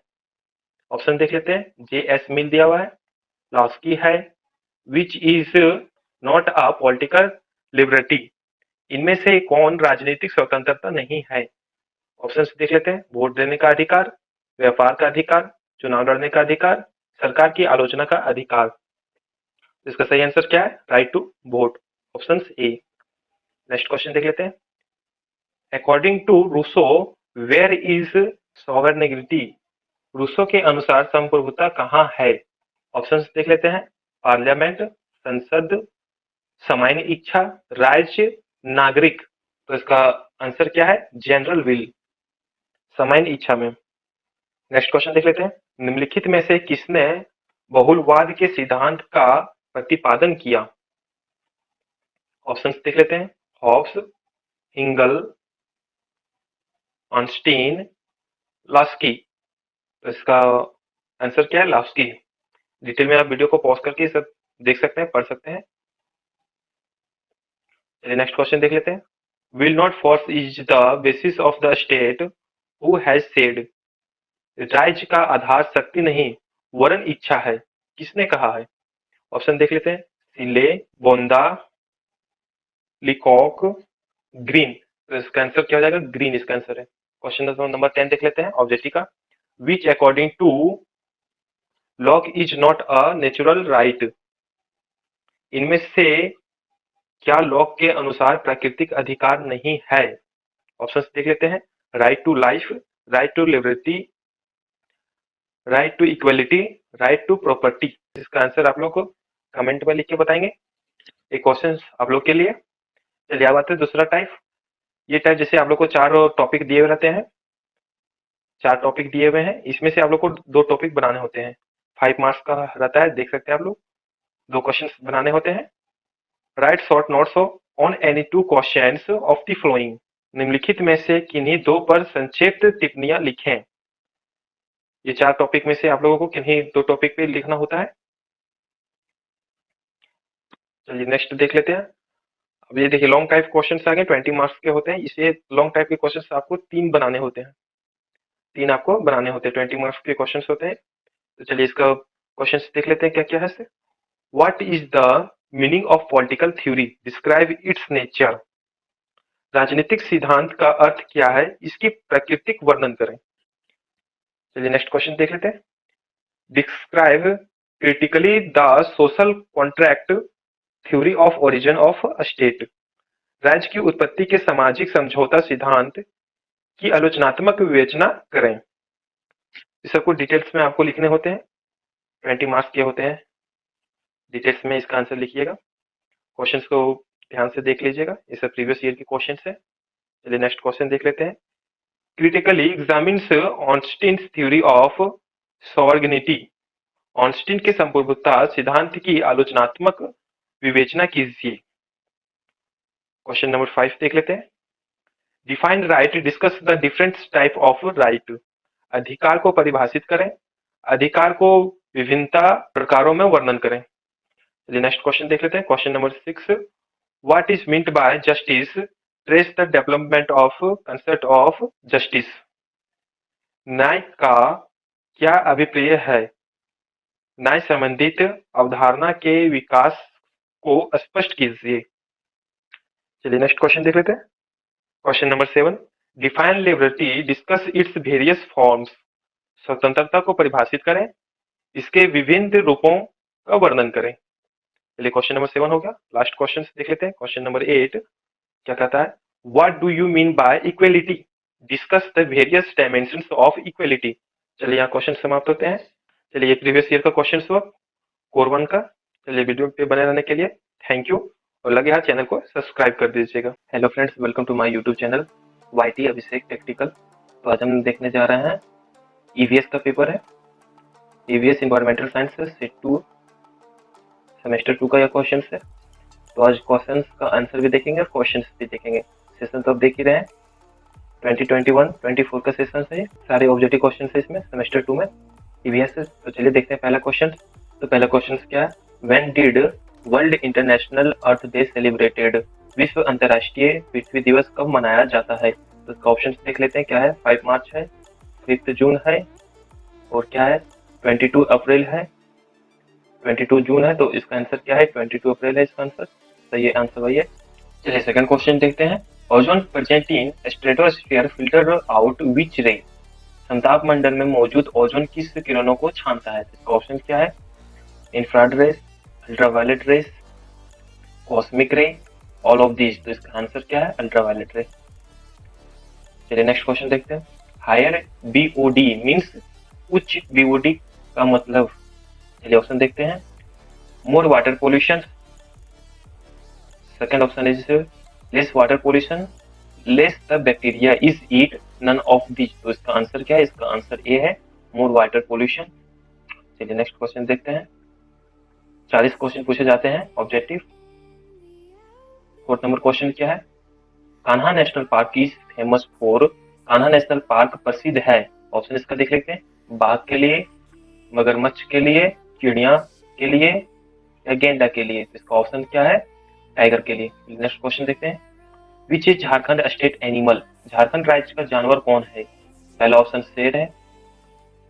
S1: ऑप्शन देख लेते हैं। जे एस मिल दिया हुआ है, लॉस्की है, which is not a political liberty. इनमें से कौन राजनीतिक स्वतंत्रता नहीं है? ऑप्शन देख लेते हैं। वोट देने का अधिकार, व्यापार का अधिकार, चुनाव लड़ने का अधिकार, सरकार की आलोचना का अधिकार। इसका सही आंसर क्या है? Right to vote, option A. Next question देख लेते हैं। According to Rousseau, where is sovereignty? Rousseau के अनुसार संप्रभुता कहाँ है? ऑप्शंस देख लेते हैं। पार्लियामेंट, संसद, सामान्य इच्छा, राज्य, नागरिक। तो इसका आंसर क्या है? जनरल विल, सामान्य इच्छा में। नेक्स्ट क्वेश्चन देख लेते हैं। निम्नलिखित में से किसने बहुलवाद के सिद्धांत का प्रतिपादन किया? ऑप्शंस देख लेते हैं। हॉब्स, हिंगल, ऑनस्टीन, लास्की। तो इसका आंसर क्या है? लास्की। डिटेल में आप वीडियो को पॉज करके सब देख सकते हैं, पढ़ सकते हैं। चलिए नेक्स्ट क्वेश्चन देख लेते हैं। Will not force is the basis of the state, who has said? राज्य का आधार शक्ति नहीं वरन इच्छा है, किसने कहा है? ऑप्शन देख लेते हैं। सिले, बोंदा, लिकॉक, ग्रीन। तो इसका आंसर क्या हो जाएगा? ग्रीन इसका आंसर है। क्वेश्चन नंबर 10 देख लेते हैं ऑब्जेक्टिव का। Which according to Locke is not a natural right? इनमें से क्या लॉक के अनुसार प्राकृतिक अधिकार नहीं है? ऑप्शंस देख लेते हैं। Right to life, right to liberty, right to equality, right to property. इसका आंसर आप लोग को कमेंट में लिख के बताएंगे। एक क्वेश्चन आप लोग के लिए। चलिए अब आते हैं दूसरा टाइप। ये टाइप जैसे आप लोग को 4 टॉपिक दिए हुए रहते हैं, 4 टॉपिक दिए हुए हैं, इसमें से आप लोग को 2 टॉपिक बनाने होते हैं। 5 मार्क्स का रहता है, देख सकते हैं आप लोग। 2 क्वेश्चन बनाने होते हैं। Right short notes on any 2 questions of the flowing. निम्नलिखित में से किन्हीं 2 पर संक्षिप्त टिप्पणियां लिखें। ये 4 टॉपिक में से आप लोगों को किन्हीं 2 टॉपिक पे लिखना होता है। चलिए नेक्स्ट देख लेते हैं। अब ये देखिए लॉन्ग टाइप क्वेश्चंस आ गए, 20 मार्क्स के होते हैं। इसे लॉन्ग टाइप के क्वेश्चंस आपको 3 बनाने होते हैं, 3 आपको बनाने होते हैं, 20 मार्क्स के क्वेश्चंस होते हैं। तो चलिए इसका क्वेश्चंस देख लेते हैं क्या क्या है इससे। What is the meaning of political theory? Describe it's nature. राजनीतिक सिद्धांत का अर्थ क्या है? इसकी प्राकृतिक वर्णन करें। चलिए नेक्स्ट क्वेश्चन देख लेते हैं। Describe critically the social contract theory of origin of a state. राज्य की उत्पत्ति के सामाजिक समझौता सिद्धांत की आलोचनात्मक विवेचना करें। इस सबको डिटेल्स में आपको लिखने होते हैं, 20 मार्क्स के होते हैं। डिटेल्स में इसका आंसर लिखिएगा। क्वेश्चंस को ध्यान से देख लीजिएगा, ये सब प्रीवियस ईयर के क्वेश्चंस है। चलिए नेक्स्ट क्वेश्चन देख लेते हैं। Critically examines Austin's theory of sovereignty. Austin के संप्रभुता सिद्धांत की आलोचनात्मक विवेचना कीजिए। क्वेश्चन नंबर 5 देख लेते हैं। Define right, discuss the different type of right. अधिकार को परिभाषित करें, अधिकार को विभिन्नता प्रकारों में वर्णन करें। चलिए नेक्स्ट क्वेश्चन देख लेते हैं। Question number 6। What is meant bye justice? Trace the development of concept of justice. न्याय का क्या अभिप्राय है? न्याय संबंधित अवधारणा के विकास को स्पष्ट कीजिए। चलिए नेक्स्ट क्वेश्चन देख लेते हैं। Question number 7। Define liberty, discuss its various forms. स्वतंत्रता को परिभाषित करें, इसके विभिन्न रूपों का वर्णन करें। चलिए क्वेश्चन नंबर 7 हो गया। लास्ट क्वेश्चन देख लेते हैं। क्वेश्चन नंबर 8 क्या कहता है? What do you mean by equality? Discuss the various dimensions of equality. चलिए यहाँ क्वेश्चन समाप्त होते हैं। चलिए ये प्रीवियस ईयर का क्वेश्चन हुआ कोर 1 का। चलिए वीडियो पे बने रहने के लिए थैंक यू, और लगे हाथ चैनल को सब्सक्राइब कर दीजिएगा। Hello friends, welcome to my YouTube channel YT Abhishek technical. तो आज हम देखने जा रहे हैं EVS का पेपर है, EVS environmental science set 2 semester 2 का यह क्वेश्चन है। तो आज क्वेश्चंस का आंसर भी देखेंगे और क्वेश्चंस भी देखेंगे। सेशन तो आप देख ही रहे हैं, 2021-24 का सेशन है। सारे ऑब्जेक्टिव क्वेश्चन है इसमें सेमेस्टर 2 में EVS से। तो चलिए देखते हैं पहला क्वेश्चन। तो पहला क्वेश्चन क्या है? When did world international earth day celebrated? विश्व अंतर्राष्ट्रीय पृथ्वी दिवस कब मनाया जाता है? तो इसका ऑप्शन देख लेते हैं क्या है। 5 मार्च है, 5 जून है, और क्या है 22 अप्रैल है, 22 जून है। तो इसका आंसर क्या है? 22 अप्रैल है इसका आंसर। तो ये आंसर वही है। चलिए सेकंड क्वेश्चन देखते हैं। Ozone present in stratosphere filter out which रे? समताप मंडल में मौजूद ओजोन किस किरणों को छानता है? इसका ऑप्शन क्या है? Infrared rays, ultraviolet rays, cosmic ray, all of these. तो इसका आंसर क्या है? अल्ट्रावायलेट रे। चलिए नेक्स्ट क्वेश्चन देखते हैं। हायर बीओडी मीन्स उच्च बीओडी का मतलब। चलिए ऑप्शन देखते हैं। More water pollution, second option is less water pollution, less the bacteria is eat, none of these. तो इसका आंसर क्या है? इसका आंसर ए है, मोर वाटर पोल्यूशन। चलिए नेक्स्ट क्वेश्चन देखते हैं। 40 क्वेश्चन पूछे जाते हैं ऑब्जेक्टिव। फोर्थ नंबर क्वेश्चन क्या है? Kanha national park is famous for. Kanha national park प्रसिद्ध है, ऑप्शन इसका देख लेते हैं। बाघ के लिए, मगरमच्छ के लिए, चिड़िया के लिए या गेंडा के लिए। इसका ऑप्शन क्या है? टाइगर के लिए। नेक्स्ट क्वेश्चन देखते हैं। Which is Jharkhand state animal. Jharkhand राज्य का जानवर कौन है? पहला ऑप्शन शेर है,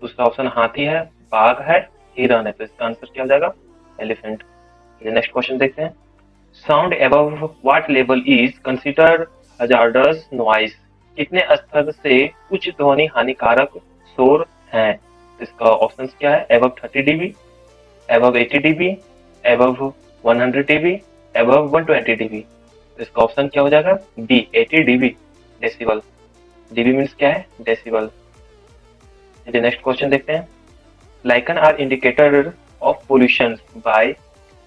S1: दूसरा ऑप्शन हाथी है, बाघ है, हिरन है। तो इसका आंसर क्या हो जाएगा? एलिफेंट। नेक्स्ट क्वेश्चन देखते हैं। Sound above what level is considered hazardous noise. कितने स्तर से उच्च ध्वनि हानिकारक शोर है? इसका ऑप्शन क्या है? Above 30 dB, above 80 dB, above 100 dB, above 120 dB। इसका ऑप्शन क्या हो जाएगा? B 80 dB decibel. dB means क्या है? डेसिबल। चलिए नेक्स्ट क्वेश्चन देखते हैं। Lichen are indicator of pollution by.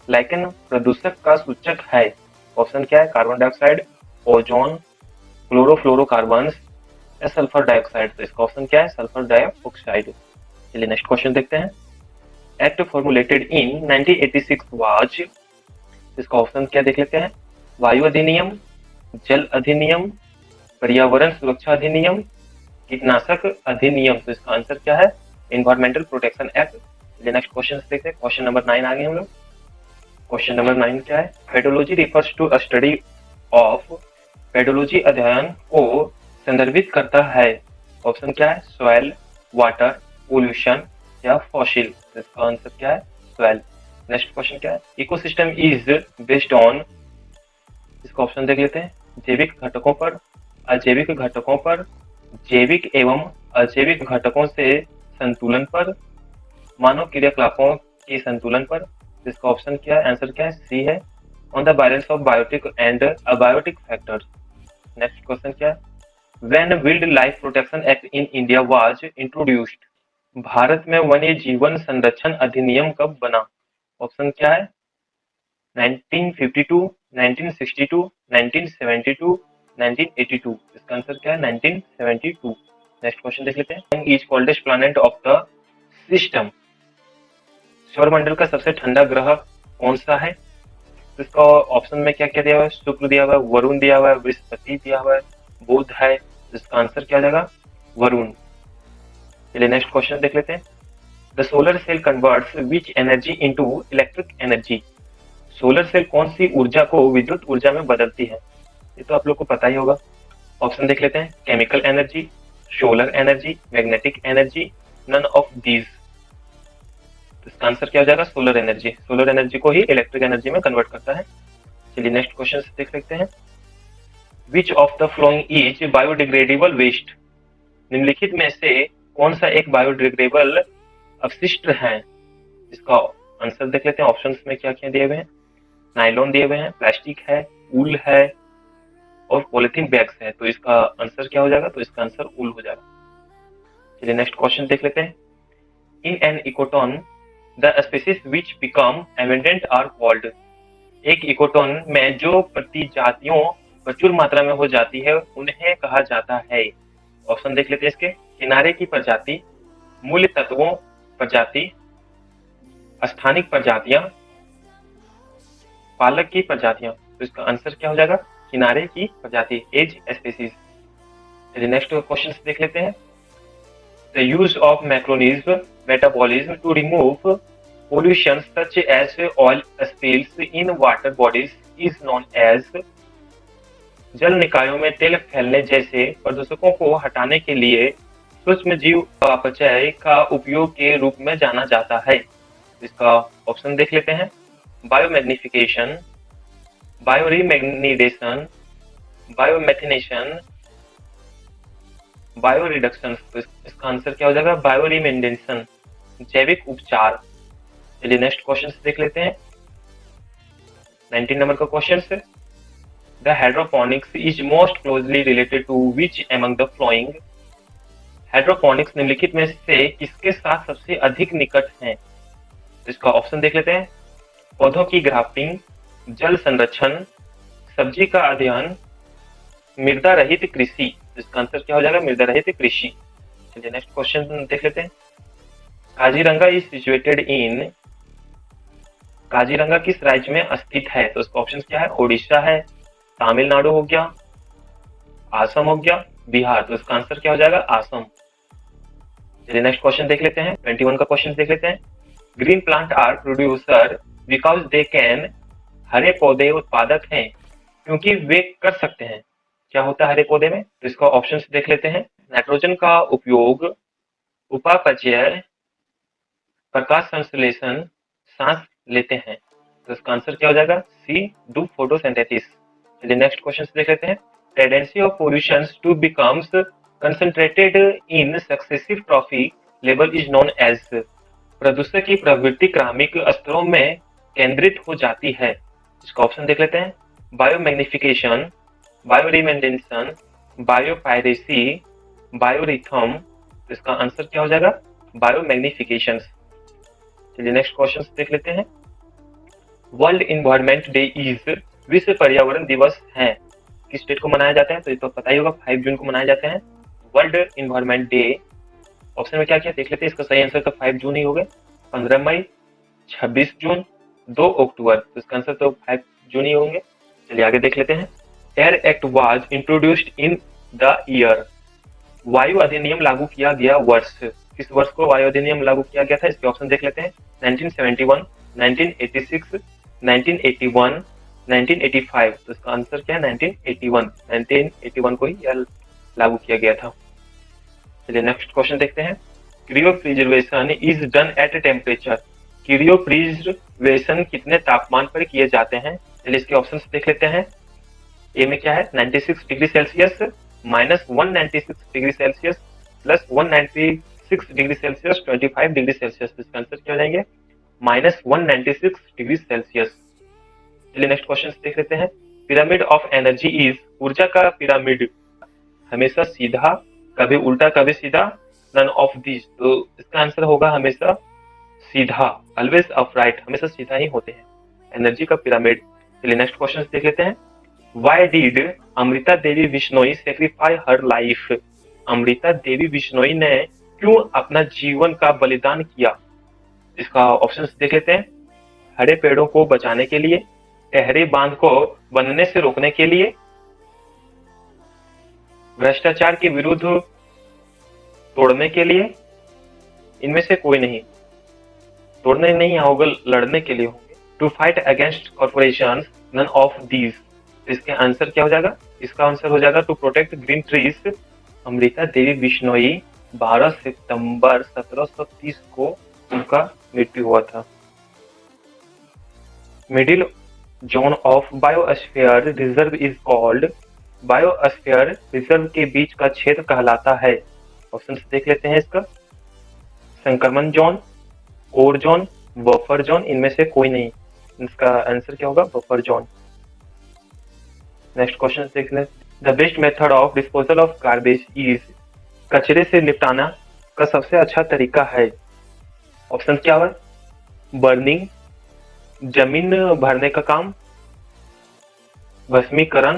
S1: Lichen प्रदूषक का सूचक है, ऑप्शन क्या है? कार्बन डाइऑक्साइड, ओजोन, क्लोरोफ्लोरोकार्बन्स या सल्फर डाइऑक्साइड। तो इसका ऑप्शन क्या है? Sulphur dioxide. चलिए नेक्स्ट क्वेश्चन देखते हैं। Act formulated in 1986 was. इसका ऑप्शन क्या देख लेते हैं। वायु अधिनियम, जल अधिनियम, पर्यावरण सुरक्षा अधिनियम, कीटनाशक अधिनियम। तो इसका आंसर क्या है? Environmental protection act. Next question देखते हैं। क्वेश्चन नंबर 9 आ गए हम लोग। क्वेश्चन नंबर 9 क्या है? Pedology refers to study of. Pedology अध्ययन को संदर्भित करता है, ऑप्शन क्या है? सॉइल, वाटर, पोल्यूशन या फॉसिल। इसका आंसर क्या है? सॉइल। नेक्स्ट क्वेश्चन क्या है? Ecosystem is based on. इसका ऑप्शन देख लेते हैं। जैविक घटकों पर, अजैविक घटकों पर, जैविक एवं अजैविक घटकों से संतुलन पर, मानव क्रियाकलापों के संतुलन पर। इसका ऑप्शन क्या है? आंसर क्या है? सी है, on the balance of biotic and abiotic factors. Next question क्या है? When wild life protection act in India was introduced. Bharat में वन्य जीवन संरक्षण अधिनियम कब बना? ऑप्शन क्या है? 1952, 1962, 1972, 1982। इसका आंसर क्या है? 1972। नेक्स्ट क्वेश्चन देख लेते हैं। Is coldest planet of the system. सौरमंडल का सबसे ठंडा ग्रह कौन सा है? इसका ऑप्शन में क्या क्या दिया हुआ है? शुक्र दिया हुआ है, वरुण दिया हुआ है, बृहस्पति दिया हुआ है, बुध है। इसका आंसर क्या हो जाएगा? वरुण। चलिए नेक्स्ट क्वेश्चन देख लेते हैं। The solar cell converts which energy into electric energy. Solar cell कौन सी ऊर्जा को विद्युत ऊर्जा में बदलती है? ये तो आप लोग को पता ही होगा। ऑप्शन देख लेते हैं। Chemical energy, solar energy, magnetic energy, none of these. इसका आंसर क्या हो जाएगा? Solar energy. सोलर एनर्जी को ही इलेक्ट्रिक एनर्जी में कन्वर्ट करता है। चलिए नेक्स्ट क्वेश्चन देख लेते हैं। Which of the following is biodegradable waste. निम्नलिखित में से कौन सा एक बायोडिग्रेडेबल अपशिष्ट है? इसका आंसर देख लेते हैं। ऑप्शंस में क्या क्या दिए हुए हैं। नायलॉन दिए हुए हैं, प्लास्टिक है, वूल है और पॉलिथीन बैग्स है। तो इसका आंसर क्या हो जाएगा? तो इसका आंसर वूल हो जाएगा। चलिए नेक्स्ट क्वेश्चन देख लेते हैं। In an ecotone the species which become abundant are called. एक इकोटोन में जो प्रजातियों प्रचुर मात्रा में हो जाती है उन्हें कहा जाता है। ऑप्शन देख लेते हैं इसके। किनारे की प्रजाति, मूल तत्वों प्रजाति, स्थानिक प्रजातियां, पालक की प्रजातियां। तो इसका आंसर क्या हो जाएगा? किनारे की प्रजाति, एज स्पीसीज। चलिए नेक्स्ट क्वेश्चन देख लेते हैं। The use of microorganism metabolism to remove pollution such as oil spills in water bodies is known as। जल निकायों में तेल फैलने जैसे प्रदूषकों को हटाने के लिए सूक्ष्म जीव अपचय का उपयोग के रूप में जाना जाता है। इसका ऑप्शन देख लेते हैं। बायोमैग्निफिकेशन, बायोरीमैग्नीडेशन, बायोमेथिनेशन बायो रिडक्शन, तो इसका आंसर क्या हो जाएगा? बायो रिमेंडेशन, जैविक उपचार। चलिए नेक्स्ट क्वेश्चन देख लेते हैं। 19 नंबर का क्वेश्चन है, the hydroponics is most closely related to which among the following. Hydroponics निम्नलिखित में से किसके साथ सबसे अधिक निकट है? इसका ऑप्शन देख लेते हैं। पौधों की ग्राफ्टिंग, जल संरक्षण, सब्जी का अध्ययन, मृदा रहित कृषि। इसका आंसर क्या हो जाएगा? मृदा रहित कृषि। चलिए नेक्स्ट क्वेश्चन देख लेते हैं। Kaziranga is situated in, Kaziranga किस राज्य में स्थित है? तो इसका ऑप्शन क्या है? उड़ीसा है, तमिलनाडु हो गया, असम हो गया, बिहार। तो इसका आंसर क्या हो जाएगा? असम। चलिए नेक्स्ट क्वेश्चन देख लेते हैं। 21 का क्वेश्चन देख लेते हैं। Green plant are producer because they can, हरे पौधे उत्पादक हैं क्योंकि वे कर सकते हैं। क्या होता है हरे पौधे में? तो इसका ऑप्शन देख लेते हैं। नाइट्रोजन का उपयोग, उपापचय, प्रकाश संश्लेषण, सांस लेते हैं। तो इसका आंसर क्या हो जाएगा? C, do photosynthesis. चलिए नेक्स्ट क्वेश्चन देख लेते हैं। Tendency of pollution to becomes concentrated in successive trophic level is known as, प्रदूषण की प्रवृत्ति क्रमिक स्तरों में केंद्रित हो जाती है। इसका ऑप्शन देख लेते हैं। Biomagnification, bioremediation, biopiracy, biorhythm. इसका आंसर क्या हो जाएगा? बायोमैग्निफिकेशन। चलिए नेक्स्ट क्वेश्चन देख लेते हैं। वर्ल्ड इन्वायरमेंट डे इज, विश्व पर्यावरण दिवस है, किस डेट को मनाया जाता है? तो ये तो पता ही होगा, 5 जून को मनाया जाता है वर्ल्ड इन्वायरमेंट डे। ऑप्शन में क्या क्या देख लेते हैं। इसका सही आंसर तो 5 जून ही हो गए। 15 मई, 26 जून, 2 अक्टूबर। तो इसका आंसर तो 5 जून ही होंगे। चलिए आगे देख लेते हैं। Air act was introduced in the year, वायु अधिनियम लागू किया गया वर्ष, किस वर्ष को वायु अधिनियम लागू किया गया था? इसके ऑप्शन देख लेते हैं। 1971, 1986, 1981, 1985। तो इसका आंसर क्या है? 1981। 1981 को ही यह लागू किया गया था। चलिए नेक्स्ट क्वेश्चन देखते हैं। Cryopreservation is done at temperature, cryopreservation कितने तापमान पर किए जाते हैं? चलिए इसके ऑप्शन देख लेते हैं। ए में क्या है? 96 degree Celsius, -196 degree Celsius, +196 degree Celsius, 25 degree Celsius. इसका आंसर क्या हो जाएंगे? -196 डिग्री सेल्सियस। चलिए नेक्स्ट क्वेश्चन देख लेते हैं। पिरामिड ऑफ एनर्जी इज, ऊर्जा का पिरामिड हमेशा सीधा, कभी उल्टा, कभी सीधा, नन ऑफ दिस। तो इसका आंसर होगा हमेशा सीधा, ऑलवेज अपराइट, हमेशा सीधा ही होते हैं एनर्जी का पिरामिड। चलिए नेक्स्ट क्वेश्चन देख लेते हैं। Why did Amrita Devi Bishnoi sacrifice her life? Amrita Devi Bishnoi ने क्यों अपना जीवन का बलिदान किया? इसका ऑप्शन देख लेते हैं। हरे पेड़ों को बचाने के लिए, टहरी बांध को बनने से रोकने के लिए, भ्रष्टाचार के विरुद्ध तोड़ने के लिए, इनमें से कोई नहीं। तोड़ने नहीं होगा, लड़ने के लिए होंगे। To fight against corporation, none of these. इसके आंसर क्या हो जाएगा? इसका आंसर हो जाएगा to protect green trees. Amrita Devi Bishnoi 12 सितंबर 1730 को उनका मृत्यु हुआ था। Middle zone of biosphere reserve is called, biosphere reserve के बीच का क्षेत्र कहलाता है। ऑप्शन देख लेते हैं इसका। संक्रमण zone, core zone, buffer zone, इनमें से कोई नहीं। इसका आंसर क्या होगा? Buffer zone. नेक्स्ट क्वेश्चन देख लें। The best method of disposal of garbage is, कचरे से निपटाना का सबसे अच्छा तरीका है। ऑप्शन क्या है? बर्निंग, जमीन भरने का काम, भस्मीकरण,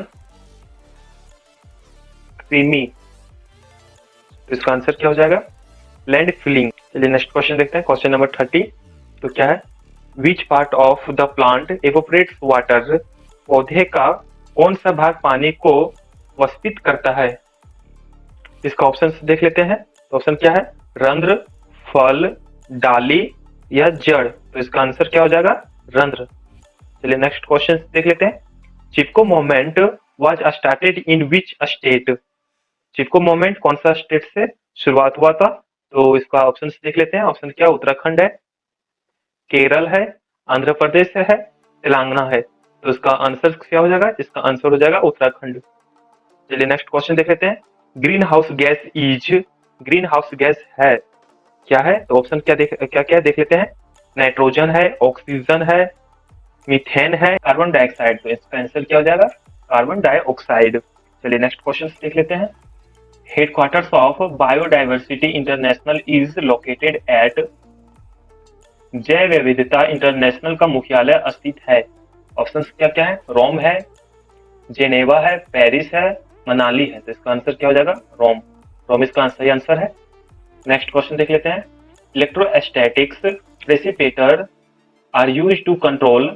S1: क्रीमी। इसका आंसर क्या हो जाएगा? Land filling. चलिए नेक्स्ट क्वेश्चन देखते हैं। Question number 30। तो क्या है? Which part of the plant evaporates water, पौधे का कौन सा भाग पानी को वाष्पित करता है? इसका ऑप्शन देख लेते हैं। तो ऑप्शन क्या है? रंध्र, फल, डाली या जड़। तो इसका आंसर क्या हो जाएगा? रंध्र। चलिए नेक्स्ट क्वेश्चन देख लेते हैं। Chipko movement was started in which state, Chipko movement कौन सा स्टेट से शुरुआत हुआ था? तो इसका ऑप्शन देख लेते हैं। ऑप्शन क्या? उत्तराखंड है, केरल है, आंध्र प्रदेश है, तेलंगाना है। तो इसका आंसर क्या हो जाएगा? इसका आंसर हो जाएगा उत्तराखंड। चलिए नेक्स्ट क्वेश्चन देख लेते हैं। Green house gas is, green house gas है क्या है? तो ऑप्शन क्या क्या देख लेते हैं। नाइट्रोजन है, ऑक्सीजन है, मीथेन है, कार्बन डाइऑक्साइड। तो इसका आंसर क्या हो जाएगा? Carbon dioxide. चलिए नेक्स्ट क्वेश्चन देख लेते हैं। Headquarters of biodiversity international is located at, जैव विविधता इंटरनेशनल का मुख्यालय स्थित है। ऑप्शन क्या क्या है? रोम है, जेनेवा है, पेरिस है, मनाली है। तो इसका आंसर क्या हो जाएगा? रोम। रोम इसका सही आंसर है। नेक्स्ट क्वेश्चन देख लेते हैं। Electrostatics precipitator are used to control,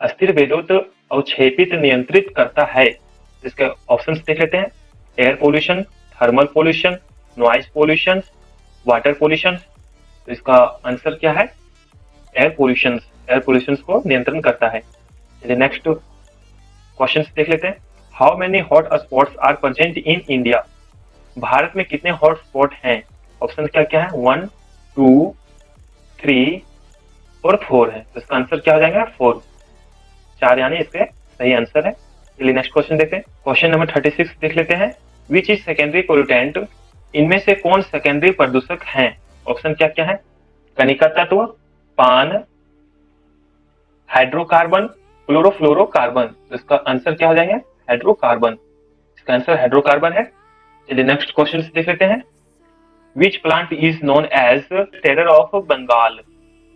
S1: अस्थिर विद्युत अवक्षेपित नियंत्रित करता है। इसके ऑप्शंस देख लेते हैं। Air pollution, thermal pollution, noise pollution, water pollution. तो इसका आंसर क्या है? Air pollution. एयर पोल्यूशन को नियंत्रण करता है। चलिए नेक्स्ट क्वेश्चन देख लेते हैं। How many hot spots are present in India, Bharat में कितने हॉट स्पॉट हैं? ऑप्शन क्या क्या है? 1, 2, 3 और 4 है। तो इसका आंसर क्या हो जाएगा? 4। 4 यानी इसके सही आंसर है। चलिए नेक्स्ट क्वेश्चन देखते हैं। क्वेश्चन नंबर 36 देख लेते हैं। विच इज सेकेंडरी पोल्यूटेंट, इनमें से कौन सेकेंडरी प्रदूषक हैं? ऑप्शन क्या क्या है? कणिका तत्व, पान, हाइड्रोकार्बन, क्लोरोफ्लोरोकार्बन। तो इसका आंसर क्या हो जाएंगे? हाइड्रोकार्बन। इसका आंसर हाइड्रोकार्बन है। चलिए नेक्स्ट क्वेश्चन देख लेते हैं। Which plant is known as terror of Bengal,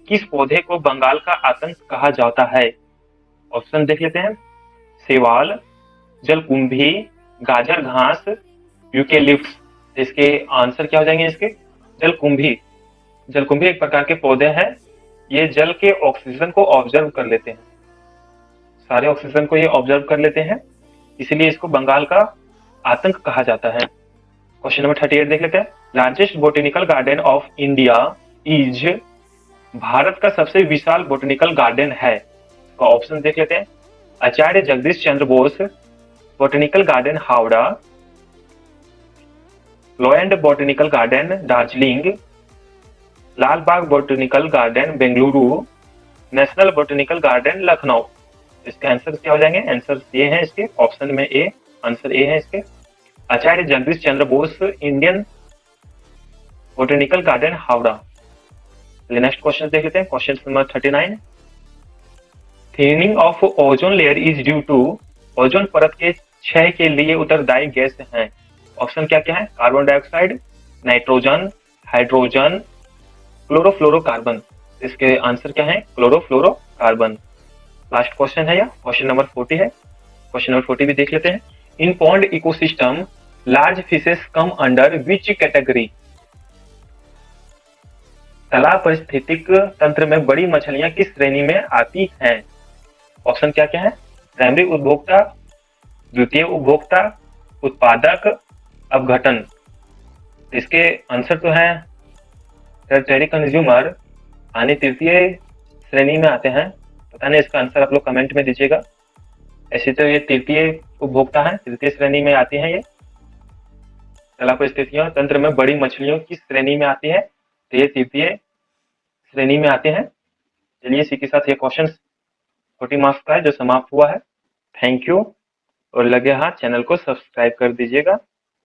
S1: किस पौधे को बंगाल का आतंक कहा जाता है? ऑप्शन देख लेते हैं। सेवाल, जलकुंभी, गाजर घास, यूकेलिप्स। इसके आंसर क्या हो जाएंगे इसके? जलकुंभी। जलकुंभी एक प्रकार के पौधे हैं, ये जल के ऑक्सीजन को ऑब्जर्व कर लेते हैं, सारे ऑक्सीजन को ये ऑब्जर्व कर लेते हैं, इसलिए इसको बंगाल का आतंक कहा जाता है। क्वेश्चन नंबर 38 देख लेते हैं। Largest botanical garden of India is, Bharat का सबसे विशाल बोटेनिकल गार्डन है। तो ऑप्शन देख लेते हैं। Acharya Jagadish Chandra Bose botanical garden Howrah, Lloyd botanical garden Darjeeling, Lal Bagh botanical garden Bengaluru, national botanical garden Lucknow. इसके आंसर क्या हो जाएंगे? आंसर ए है इसके, ऑप्शन में ए, आंसर ए है इसके। Acharya Jagadish Chandra Bose Indian botanical garden Howrah. Next question देख लेते हैं। Question number 39। Thinning of ozone layer is due to, ozone परत के क्षय के लिए उत्तरदायी गैस हैं। ऑप्शन क्या क्या है? Carbon dioxide, nitrogen, hydrogen, chlorofluorocarbon. इसके आंसर क्या है? क्लोरोफ्लोरोकार्बन। लास्ट क्वेश्चन है या क्वेश्चन नंबर 40 है। क्वेश्चन नंबर 40 भी देख लेते हैं। इन pond ecosystem large fishes come under which category, तालाब पारिस्थितिक तंत्र में बड़ी मछलियां किस श्रेणी में आती हैं? ऑप्शन क्या क्या है? प्राइमरी उपभोक्ता, द्वितीय उपभोक्ता, उत्पादक, अपघटन। इसके आंसर तो है टर्टियरी कंज्यूमर, यानी तृतीय श्रेणी में आते हैं। पता नहीं, इसका आंसर आप लोग कमेंट में दीजिएगा। ऐसे तो ये तृतीय उपभोक्ता है, तृतीय श्रेणी में आती है। ये तालाब परिस्थितियों तंत्र में बड़ी मछलियों की श्रेणी में आती है, तो ये तृतीय श्रेणी में आते हैं। चलिए इसी के साथ ये क्वेश्चन 40 मार्क्स का है जो समाप्त हुआ है। थैंक यू, और लगे हाथ चैनल को सब्सक्राइब कर दीजिएगा।